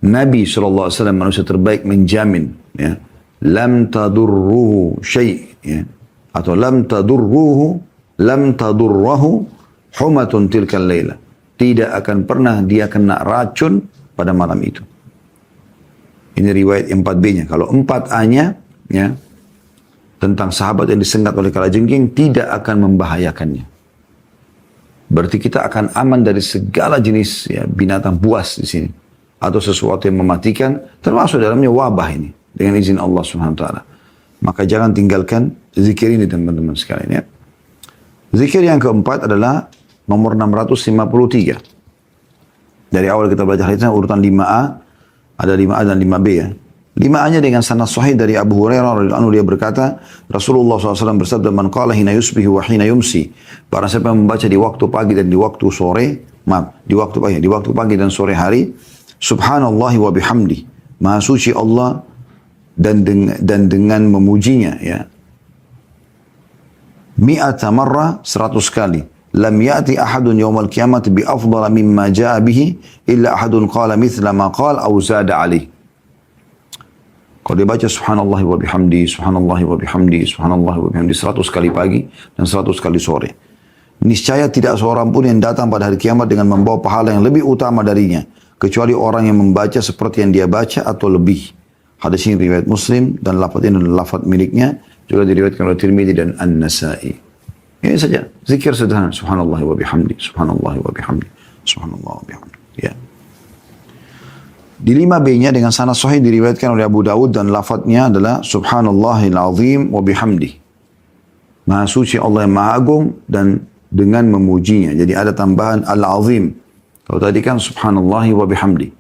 Nabi SAW manusia terbaik menjamin, ya, lam tadurruhu syai', ya, atau lam tadurruhu humatun tilkal layla, tidak akan pernah dia kena racun pada malam itu. Ini riwayat 4B-nya. Kalau 4A-nya, ya, tentang sahabat yang disengat oleh kalajengking, tidak akan membahayakannya. Berarti kita akan aman dari segala jenis, ya, binatang buas di sini, atau sesuatu yang mematikan, termasuk dalamnya wabah ini, dengan izin Allah Subhanahu wa taala. Maka jangan tinggalkan zikir ini teman-teman sekalian, ya. Zikir yang keempat adalah nomor 653. Dari awal kita baca hadisnya urutan 5A, ada 5A dan 5B, ya. 5A-nya dengan sanad sahih dari Abu Hurairah radhiyallahu anhu, dia berkata, Rasulullah SAW bersabda, man qala hina yusbihu wa hina yumsi. Barang siapa yang membaca di waktu pagi dan di waktu sore, di waktu pagi dan sore hari, subhanallahi wa bihamdi, maha suci Allah dan dengan memujinya, ya. Mi'ata marra, 100 kali. Lam ya'ti ahadun yawmal qiyamati bi afdala mimma ja'a bihi illa ahadun qala mithla ma qala aw zada alaih. Kalau dia baca subhanallah wa bihamdi, subhanallah wa bihamdi, subhanallah wa bihamdi 100 kali pagi dan 100 kali sore, niscaya tidak seorang pun yang datang pada hari kiamat dengan membawa pahala yang lebih utama darinya, kecuali orang yang membaca seperti yang dia baca atau lebih. Hadis ini riwayat Muslim dan lafaz ini adalah lafaz miliknya, juga diriwayatkan oleh Tirmidzi dan An-Nasa'i. Ini saja, zikir sederhana, subhanallah wa bihamdi, subhanallah wa bihamdi, subhanallah wa bihamdi, ya. Di 5B-nya dengan sanad sahih diriwayatkan oleh Abu Dawud dan lafadznya adalah subhanallahil azim wa bihamdi. Maha suci Allah yang maha agung dan dengan memujinya. Jadi ada tambahan al-azim. Kalau tadi kan subhanallahi wa bihamdi.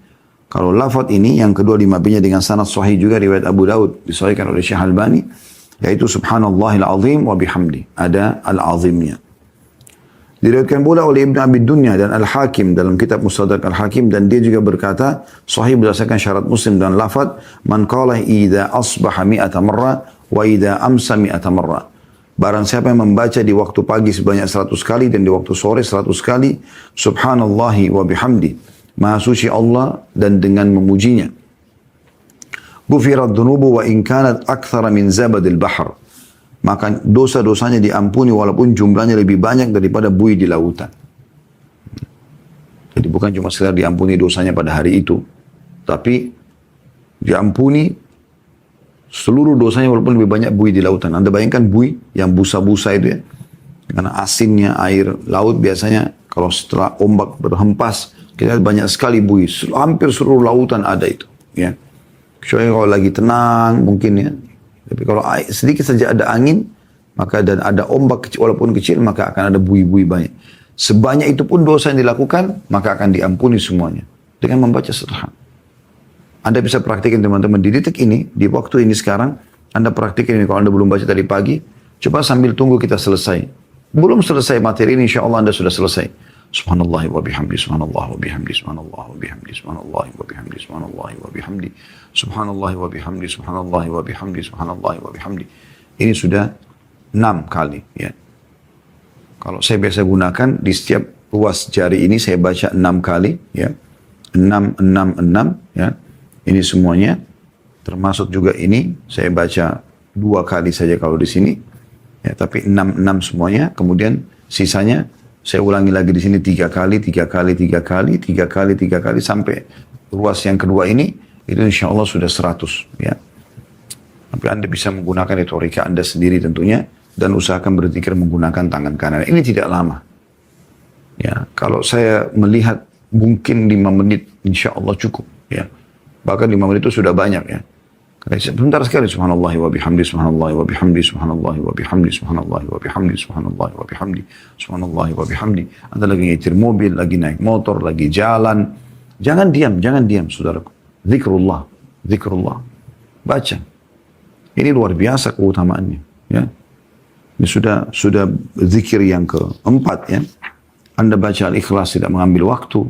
Kalau lafadz ini yang kedua 5B-nya dengan sanad sahih juga riwayat Abu Dawud disahihkan oleh Syekh Albani, yaitu subhanallahil azim wa bihamdi. Ada al-azimnya. Diriwayatkan pula oleh Ibn Abi Dunya dan Al-Hakim dalam kitab Mustadrak Al-Hakim, dan dia juga berkata sahih berdasarkan syarat Muslim dan lafaz man qala idza asbaha mi'ata marra wa idza amsa mi'ata marra. Barang siapa yang membaca di waktu pagi sebanyak 100 kali dan di waktu sore 100 kali subhanallahi wa bihamdi, maha suci Allah dan dengan memujinya, ghufirat dhunubu wa in kanat akthara min zabadil bahr, maka dosa-dosanya diampuni walaupun jumlahnya lebih banyak daripada buih di lautan. Jadi bukan cuma sekedar diampuni dosanya pada hari itu, tapi diampuni seluruh dosanya walaupun lebih banyak buih di lautan. Anda bayangkan buih yang busa-busa itu, ya, karena asinnya air laut biasanya kalau setelah ombak berhempas Kita lihat banyak sekali buih, hampir seluruh lautan ada itu. Ya. Kecuali kalau lagi tenang mungkin ya. Tapi kalau sedikit saja ada angin, maka dan ada ombak walaupun kecil, maka akan ada buih-buih banyak. Sebanyak itu pun dosa yang dilakukan, maka akan diampuni semuanya. Dengan membaca surah. Anda bisa praktikin teman-teman di detik ini, di waktu ini sekarang, Anda praktikin ini. Kalau Anda belum baca tadi pagi, coba sambil tunggu kita selesai. Belum selesai materi ini, insya Allah Anda sudah selesai. Subhanallah wa bihamdi, subhanallah wa bihamdi, subhanallah wa bihamdi, subhanallah wa bihamdi, subhanallah wa bihamdi, subhanallah wa bihamdi, subhanallah wa bihamdi, subhanallah wa bihamdi. Ini sudah 6 kali. Ya. Kalau saya biasa gunakan, di setiap ruas jari ini saya baca 6 kali. Ya. 6, 6, 6. Ya. Ini semuanya. Termasuk juga ini, saya baca 2 kali saja kalau di sini. Ya, tapi 6, 6 semuanya. Kemudian sisanya, saya ulangi lagi di sini 3 kali, 3 kali, 3 kali, 3 kali, 3 kali, sampai ruas yang kedua ini, itu insya Allah sudah 100. Ya. Tapi Anda bisa menggunakan retorika Anda sendiri tentunya, dan usahakan berzikir menggunakan tangan kanan. Ini tidak lama. Ya, kalau saya melihat mungkin 5 menit, insya Allah cukup. Ya. Bahkan 5 menit itu sudah banyak ya. Sebentar sekali, subhanallah wa bihamdi, subhanallah wa bihamdi, subhanallah wa bihamdi, subhanallah wa bihamdi, subhanallah wa bihamdi, subhanallah wa bihamdi. Anda lagi nyetir mobil, lagi naik motor, lagi jalan. Jangan diam, saudaraku. Zikrullah, zikrullah. Baca. Ini luar biasa keutamaannya. Ya. Ini sudah zikir yang keempat ya. Anda baca Al-Ikhlas tidak mengambil waktu.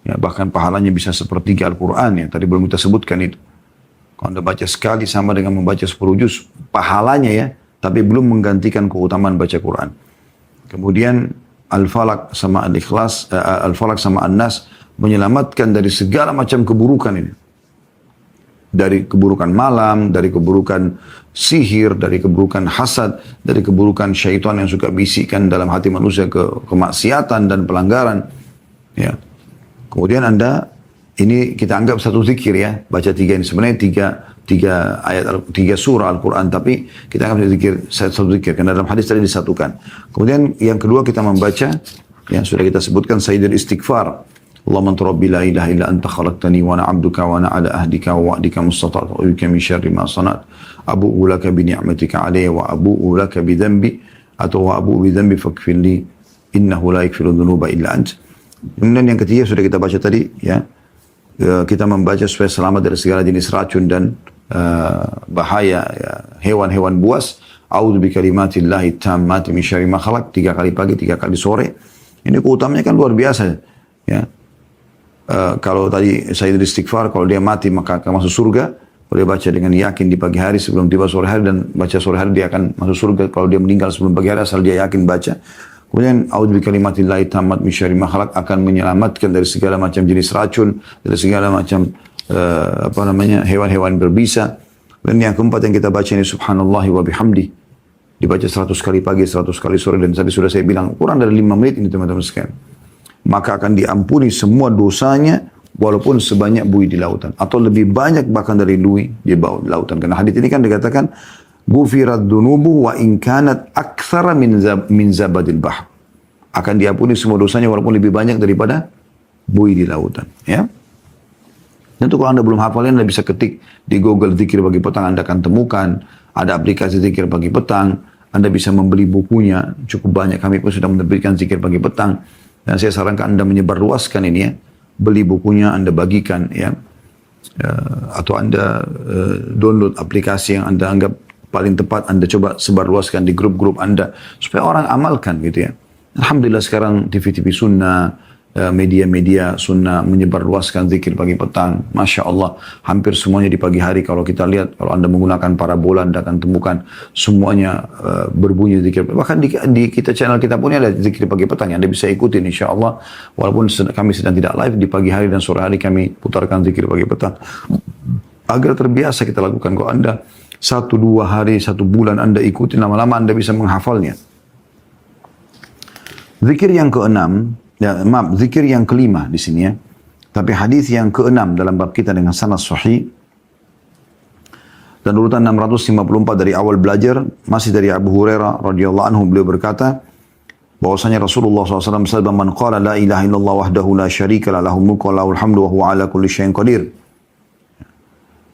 Ya, bahkan pahalanya bisa sepertiga Al-Quran ya. Tadi belum kita sebutkan itu. Kalau Anda baca sekali sama dengan membaca 10 juz, pahalanya ya, tapi belum menggantikan keutamaan baca Quran. Kemudian Al-Falaq sama Al-Ikhlas, Al-Falaq sama An-Nas menyelamatkan dari segala macam keburukan ini. Dari keburukan malam, dari keburukan sihir, dari keburukan hasad, dari keburukan syaitan yang suka bisikkan dalam hati manusia kemaksiatan dan pelanggaran. Ya. Kemudian Anda ini kita anggap satu zikir ya, baca 3 ini sebenarnya 3 ayat 3 surah Al-Quran, tapi kita anggap satu zikir karena dalam hadis tadi disatukan. Kemudian yang kedua kita membaca yang sudah kita sebutkan Sayyidul Istighfar. Allahumma anta rabbi la ilaha illa anta khalaqtani wa ana 'abduka wa ana 'ala ahdika wa wa'dika mustata'tu bika min syarri ma sana'tu abu'u laka bi ni'matika 'alayya wa abu'u laka bi dhanbi atau wa abu'u bi dhanbi faghfirli innahu la yaghfiru dhunuba illa ant. Kemudian yang ketiga sudah kita baca tadi ya. Kita membaca supaya selamat dari segala jenis racun dan bahaya ya, hewan-hewan buas. A'udzu bikalimatillahi tammati min syarri ma khalaq, 3 kali pagi, 3 kali sore. Ini keutamaannya kan luar biasa ya. Kalau tadi Sayyidul Istighfar, kalau dia mati maka akan masuk surga. Kalau dia baca dengan yakin di pagi hari sebelum tiba sore hari, dan baca sore hari dia akan masuk surga. Kalau dia meninggal sebelum pagi hari asal dia yakin baca. Kemudian a'udzu bikalimatillahi tammat min syarri ma khalaq akan menyelamatkan dari segala macam jenis racun, dari segala macam hewan-hewan berbisa. Dan yang keempat yang kita baca ini subhanallahi wa bihamdi. Dibaca 100 kali pagi, 100 kali sore, dan tadi sudah saya bilang kurang dari 5 menit ini teman-teman sekalian. Maka akan diampuni semua dosanya walaupun sebanyak buih di lautan, atau lebih banyak bahkan dari buih di bawah lautan. Karena hadits ini kan dikatakan Gufirat dunubu wa in kanat aktsara min zabadil bahr. Akan diampuni semua dosanya walaupun lebih banyak daripada buih di lautan. Ya. Tentu kalau Anda belum hafalin, Anda bisa ketik di Google zikir pagi petang, Anda akan temukan. Ada aplikasi zikir pagi petang. Anda bisa membeli bukunya. Cukup banyak, kami pun sudah menerbitkan zikir pagi petang. Dan saya sarankan Anda menyebarluaskan ini ya. Beli bukunya, Anda bagikan ya. Atau Anda download aplikasi yang Anda anggap paling tepat, Anda coba sebarluaskan di grup-grup Anda supaya orang amalkan gitu ya. Alhamdulillah sekarang TV-TV sunnah, media-media sunnah menyebarluaskan zikir pagi petang. Masya Allah, hampir semuanya di pagi hari. Kalau kita lihat, kalau Anda menggunakan parabola, Anda akan temukan semuanya berbunyi zikir. Bahkan di kita channel kita punya ada zikir pagi petang yang Anda bisa ikutin insya Allah. Walaupun kami sedang tidak live, di pagi hari dan sore hari kami putarkan zikir pagi petang. Agar terbiasa kita lakukan. Kalau Anda 1-2 hari, 1 bulan Anda ikuti, lama-lama Anda bisa menghafalnya. Zikir yang keenam, zikir yang kelima di sini ya. Tapi hadis yang keenam dalam bab kita dengan sanad sahih dan urutan 654 dari awal belajar, masih dari Abu Hurairah radhiyallahu anhu, beliau berkata, bahwasanya Rasulullah SAW bersabda, "Man qala la ilaha illallah wahdahu la syarika lah, lahul mulku wa lahul hamdu wa huwa ala kulli syai'in qadir."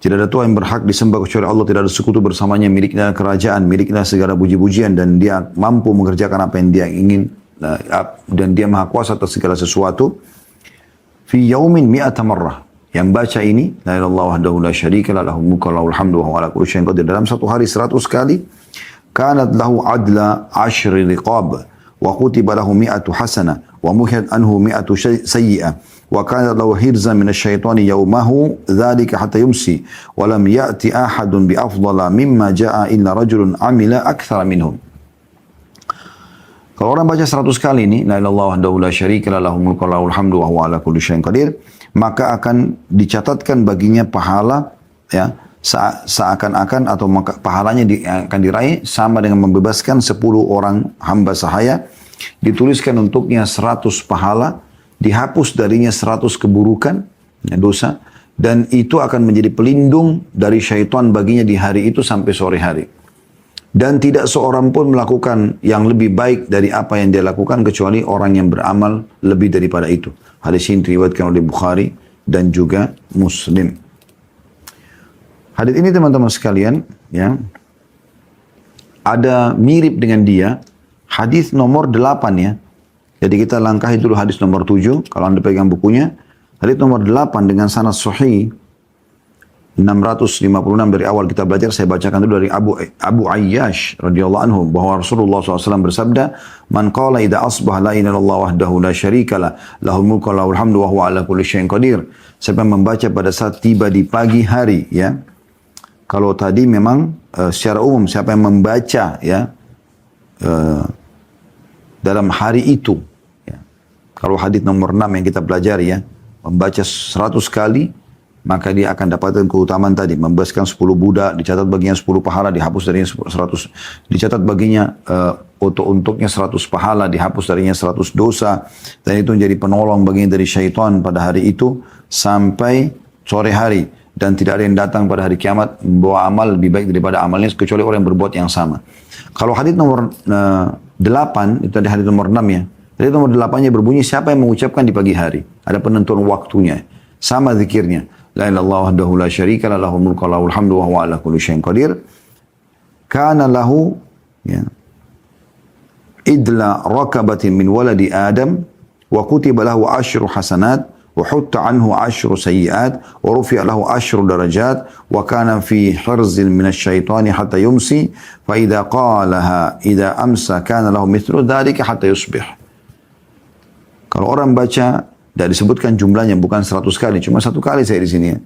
Tidak ada Tuhan yang berhak disembah kecuali Allah, tidak ada sekutu bersamanya, miliknya kerajaan, miliknya segala puji-pujian, dan dia mampu mengerjakan apa yang dia ingin, dan dia maha kuasa atas segala sesuatu. Fi yaumin mi'ata marrah. Yang baca ini, la ilaha illallah wahdahu la syarika lah, lahul mulku wa lahul hamdu wa huwa ala kulli syai'in qadir, dalam satu hari 100 kali, kanat lahu adla 10 riqab, wa kutiba lahu 100 hasanah, wa muhiyat anhu 100 sayyi'ah. وكان له حرزا من الشيطان يومه ذلك حتى يمسي ولم يأتي أحد بأفضل مما جاء إلا رجل عمل أكثر منهم. Kalau orang baca 100 kali ini, la ilaha illallah wahdahu la syarika lah, lahul mulku wa lahul hamdu wa huwa ala kulli syai'in qadir, maka akan dicatatkan baginya pahala, ya, seakan-akan, atau maka pahalanya akan diraih sama dengan membebaskan 10 orang hamba sahaya, dituliskan untuknya 100 pahala, dihapus darinya 100 keburukan, ya, dosa, dan itu akan menjadi pelindung dari syaitan baginya di hari itu sampai sore hari. Dan tidak seorang pun melakukan yang lebih baik dari apa yang dia lakukan kecuali orang yang beramal lebih daripada itu. Hadis ini diriwayatkan oleh Bukhari dan juga Muslim. Hadis ini teman-teman sekalian, ya, ada mirip dengan dia, hadis nomor 8 ya. Jadi kita langkahi dulu hadis nomor 7, kalau Anda pegang bukunya. Hadis nomor 8 dengan sanad sahih 656 dari awal kita belajar, saya bacakan dulu dari Abu Ayyash radhiyallahu anhu, bahwa Rasulullah SAW bersabda, "Man qala idza asbaha la ilaha illallah wahdahu la syarika lah, lahul mulku wa lahul hamdu wa huwa ala kulli syai'in qadir." Siapa yang membaca pada saat tiba di pagi hari, ya. Kalau tadi memang secara umum siapa yang membaca, ya, dalam hari itu, ya. Kalau hadis nomor 6 yang kita pelajari, ya, membaca 100 kali, maka dia akan dapatkan keutamaan tadi, membebaskan 10 budak, dicatat baginya 10 pahala, dihapus darinya 100, dicatat baginya untuknya 100 pahala, dihapus darinya 100 dosa, dan itu menjadi penolong baginya dari syaitan pada hari itu sampai sore hari, dan tidak ada yang datang pada hari kiamat membawa amal lebih baik daripada amalnya kecuali orang yang berbuat yang sama. Kalau hadis nomor 8, itu tadi hadis nomor 6 ya. Hadis nomor 8-nya berbunyi, siapa yang mengucapkan di pagi hari, ada penentuan waktunya, sama zikirnya, la ilaha illallah wahdahu la syarika lah, lahul mulku wa lahul hamdu wa huwa ala kulli syai'in qadir, kana lahu, ya, idla rakabatin min waladi Adam, wa kutiba lahu 10 hasanat, wa hutta anhu 10 sayyiat, wa rufi'a lahu 10 darajat, wa kana fi hirzin min asyaitani hatta yumsi, fa idza qalaha idza amsa kana lahu mithlu dhalika hatta yusbih. Kalau orang baca, tidak disebutkan jumlahnya, bukan 100 kali, cuma 1 kali saya di sini, ya.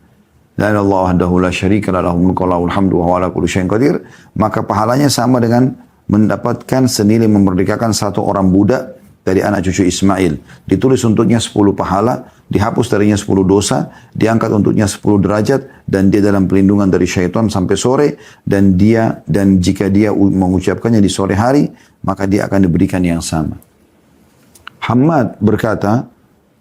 La ilaha illallah wahdahu la syarika lah, lahul mulku wa lahul hamdu wa huwa ala kulli syai'in qadir, maka pahalanya sama dengan mendapatkan senilai memerdekakan 1 orang budak dari anak cucu Ismail. Ditulis untuknya 10 pahala, dihapus darinya 10 dosa, diangkat untuknya 10 derajat, dan dia dalam perlindungan dari syaitan sampai sore, dan jika dia mengucapkannya di sore hari, maka dia akan diberikan yang sama. Hammad berkata,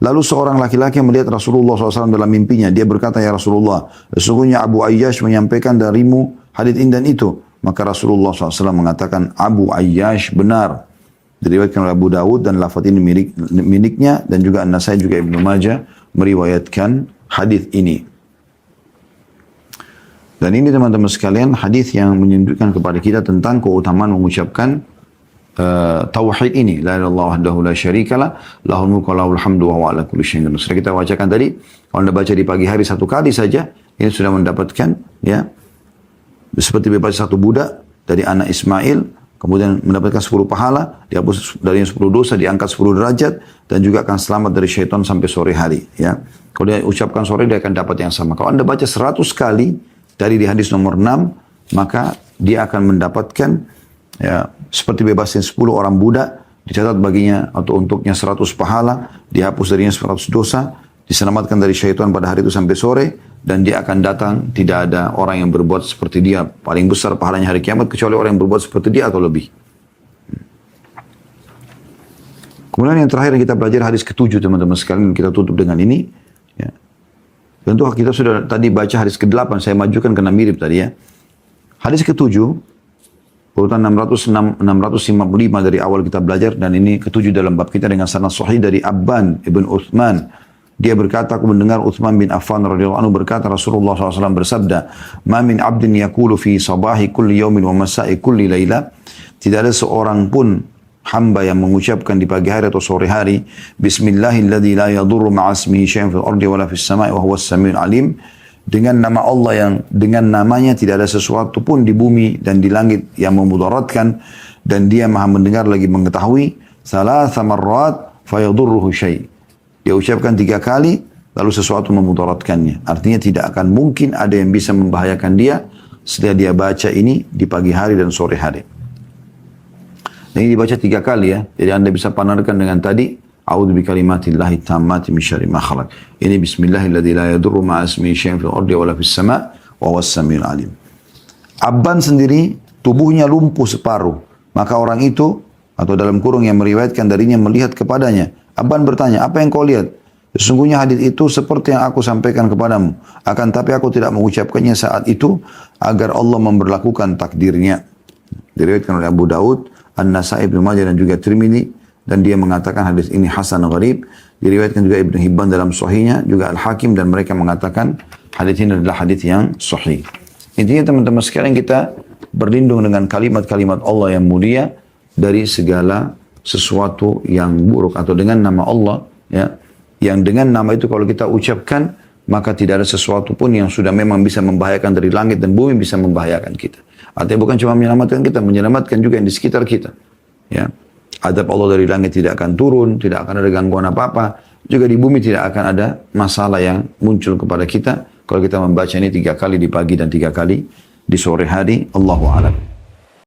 lalu seorang laki-laki melihat Rasulullah SAW dalam mimpinya. Dia berkata, "Ya Rasulullah, sesungguhnya Abu Ayyash menyampaikan darimu hadits ini dan itu." Maka Rasulullah SAW mengatakan, "Abu Ayyash benar." Diriwayatkan oleh Abu Dawud, dan lafaz ini miliknya, dan juga An-Nasai juga Ibnu Majah meriwayatkan hadis ini. Dan ini teman-teman sekalian hadis yang menunjukkan kepada kita tentang keutamaan mengucapkan tauhid ini, la ilaha illallah wahdahu la syarika lah, lahul mulku wa lahul hamdu wa huwa ala kulli syai'in qadir. Sudah kita bacakan tadi, kalau Anda baca di pagi hari 1 kali saja, ini sudah mendapatkan, ya, seperti bebas 1 budak dari anak Ismail, kemudian mendapatkan 10 pahala, dihapus dari 10 dosa, diangkat 10 derajat, dan juga akan selamat dari syaitan sampai sore hari, ya. Kalau dia ucapkan sore, dia akan dapat yang sama. Kalau Anda baca 100 kali dari di hadis nomor 6, maka dia akan mendapatkan, ya, seperti bebasin 10 orang budak, dicatat baginya atau untuknya 100 pahala, dihapus darinya 100 dosa, diselamatkan dari syaitan pada hari itu sampai sore, dan dia akan datang, tidak ada orang yang berbuat seperti dia, paling besar pahalanya hari kiamat, kecuali orang yang berbuat seperti dia atau lebih. Kemudian yang terakhir yang kita belajar hadis ke-7 teman-teman sekalian, kita tutup dengan ini, ya. Tentu kita sudah tadi baca hadis ke-8, saya majukan karena mirip tadi, ya. Hadis ke-7, urutan 655 dari awal kita belajar, dan ini ketujuh dalam bab kita dengan sanad sahih dari Abban ibn Uthman. Dia berkata, aku mendengar Uthman bin Affan radhiyallahu anhu berkata, Rasulullah SAW bersabda, "Ma min 'abdin yaqulu fi sabahi kulli yawmin wa masa'i kulli laila." Tidak ada seorang pun hamba yang mengucapkan di pagi hari atau sore hari, Bismillahilladzi la yadurru ma'asmihi syai'un fil ardi wala fis sama'i wa huwas samiul alim. Dengan nama Allah yang dengan namanya tidak ada sesuatu pun di bumi dan di langit yang memudaratkan, dan dia maha mendengar lagi mengetahui. Thalatha marrat fayadurruhu syai'. Dia ucapkan 3 kali lalu sesuatu memudaratkannya. Artinya tidak akan mungkin ada yang bisa membahayakan dia setelah dia baca ini di pagi hari dan sore hari. Dan ini dibaca 3 kali ya. Jadi Anda bisa panarkan dengan tadi, A'udzu bikalimatillahi tammati min syarri ma khalaq. Ini bismillahilladzi la yadurru ma'a ismihi syai'un fil ardi wala fis sama' wa huwas samiul alim. Abban sendiri tubuhnya lumpuh separuh. Maka orang itu atau dalam kurung yang meriwayatkan darinya melihat kepadanya. Abban bertanya, "Apa yang kau lihat?" Sesungguhnya hadis itu seperti yang aku sampaikan kepadamu. Akan tapi aku tidak mengucapkannya saat itu agar Allah memberlakukan takdirnya. Diriwayatkan oleh Abu Daud, An-Nasai, Ibnu Majah dan juga Tirmidzi. Dan dia mengatakan hadis ini hasan gharib. Diriwayatkan juga Ibnu Hibban dalam sahihnya, juga Al-Hakim, dan mereka mengatakan hadis ini adalah hadis yang sahih. Intinya teman-teman sekalian, kita berlindung dengan kalimat-kalimat Allah yang mulia dari segala sesuatu yang buruk, atau dengan nama Allah ya, yang dengan nama itu kalau kita ucapkan maka tidak ada sesuatu pun yang sudah memang bisa membahayakan dari langit dan bumi bisa membahayakan kita. Artinya bukan cuma menyelamatkan kita, menyelamatkan juga yang di sekitar kita. Ya. Adab Allah dari langit tidak akan turun, tidak akan ada gangguan apa-apa. Juga di bumi tidak akan ada masalah yang muncul kepada kita kalau kita membaca ini 3 kali di pagi dan 3 kali di sore hari. Allahu a'lam.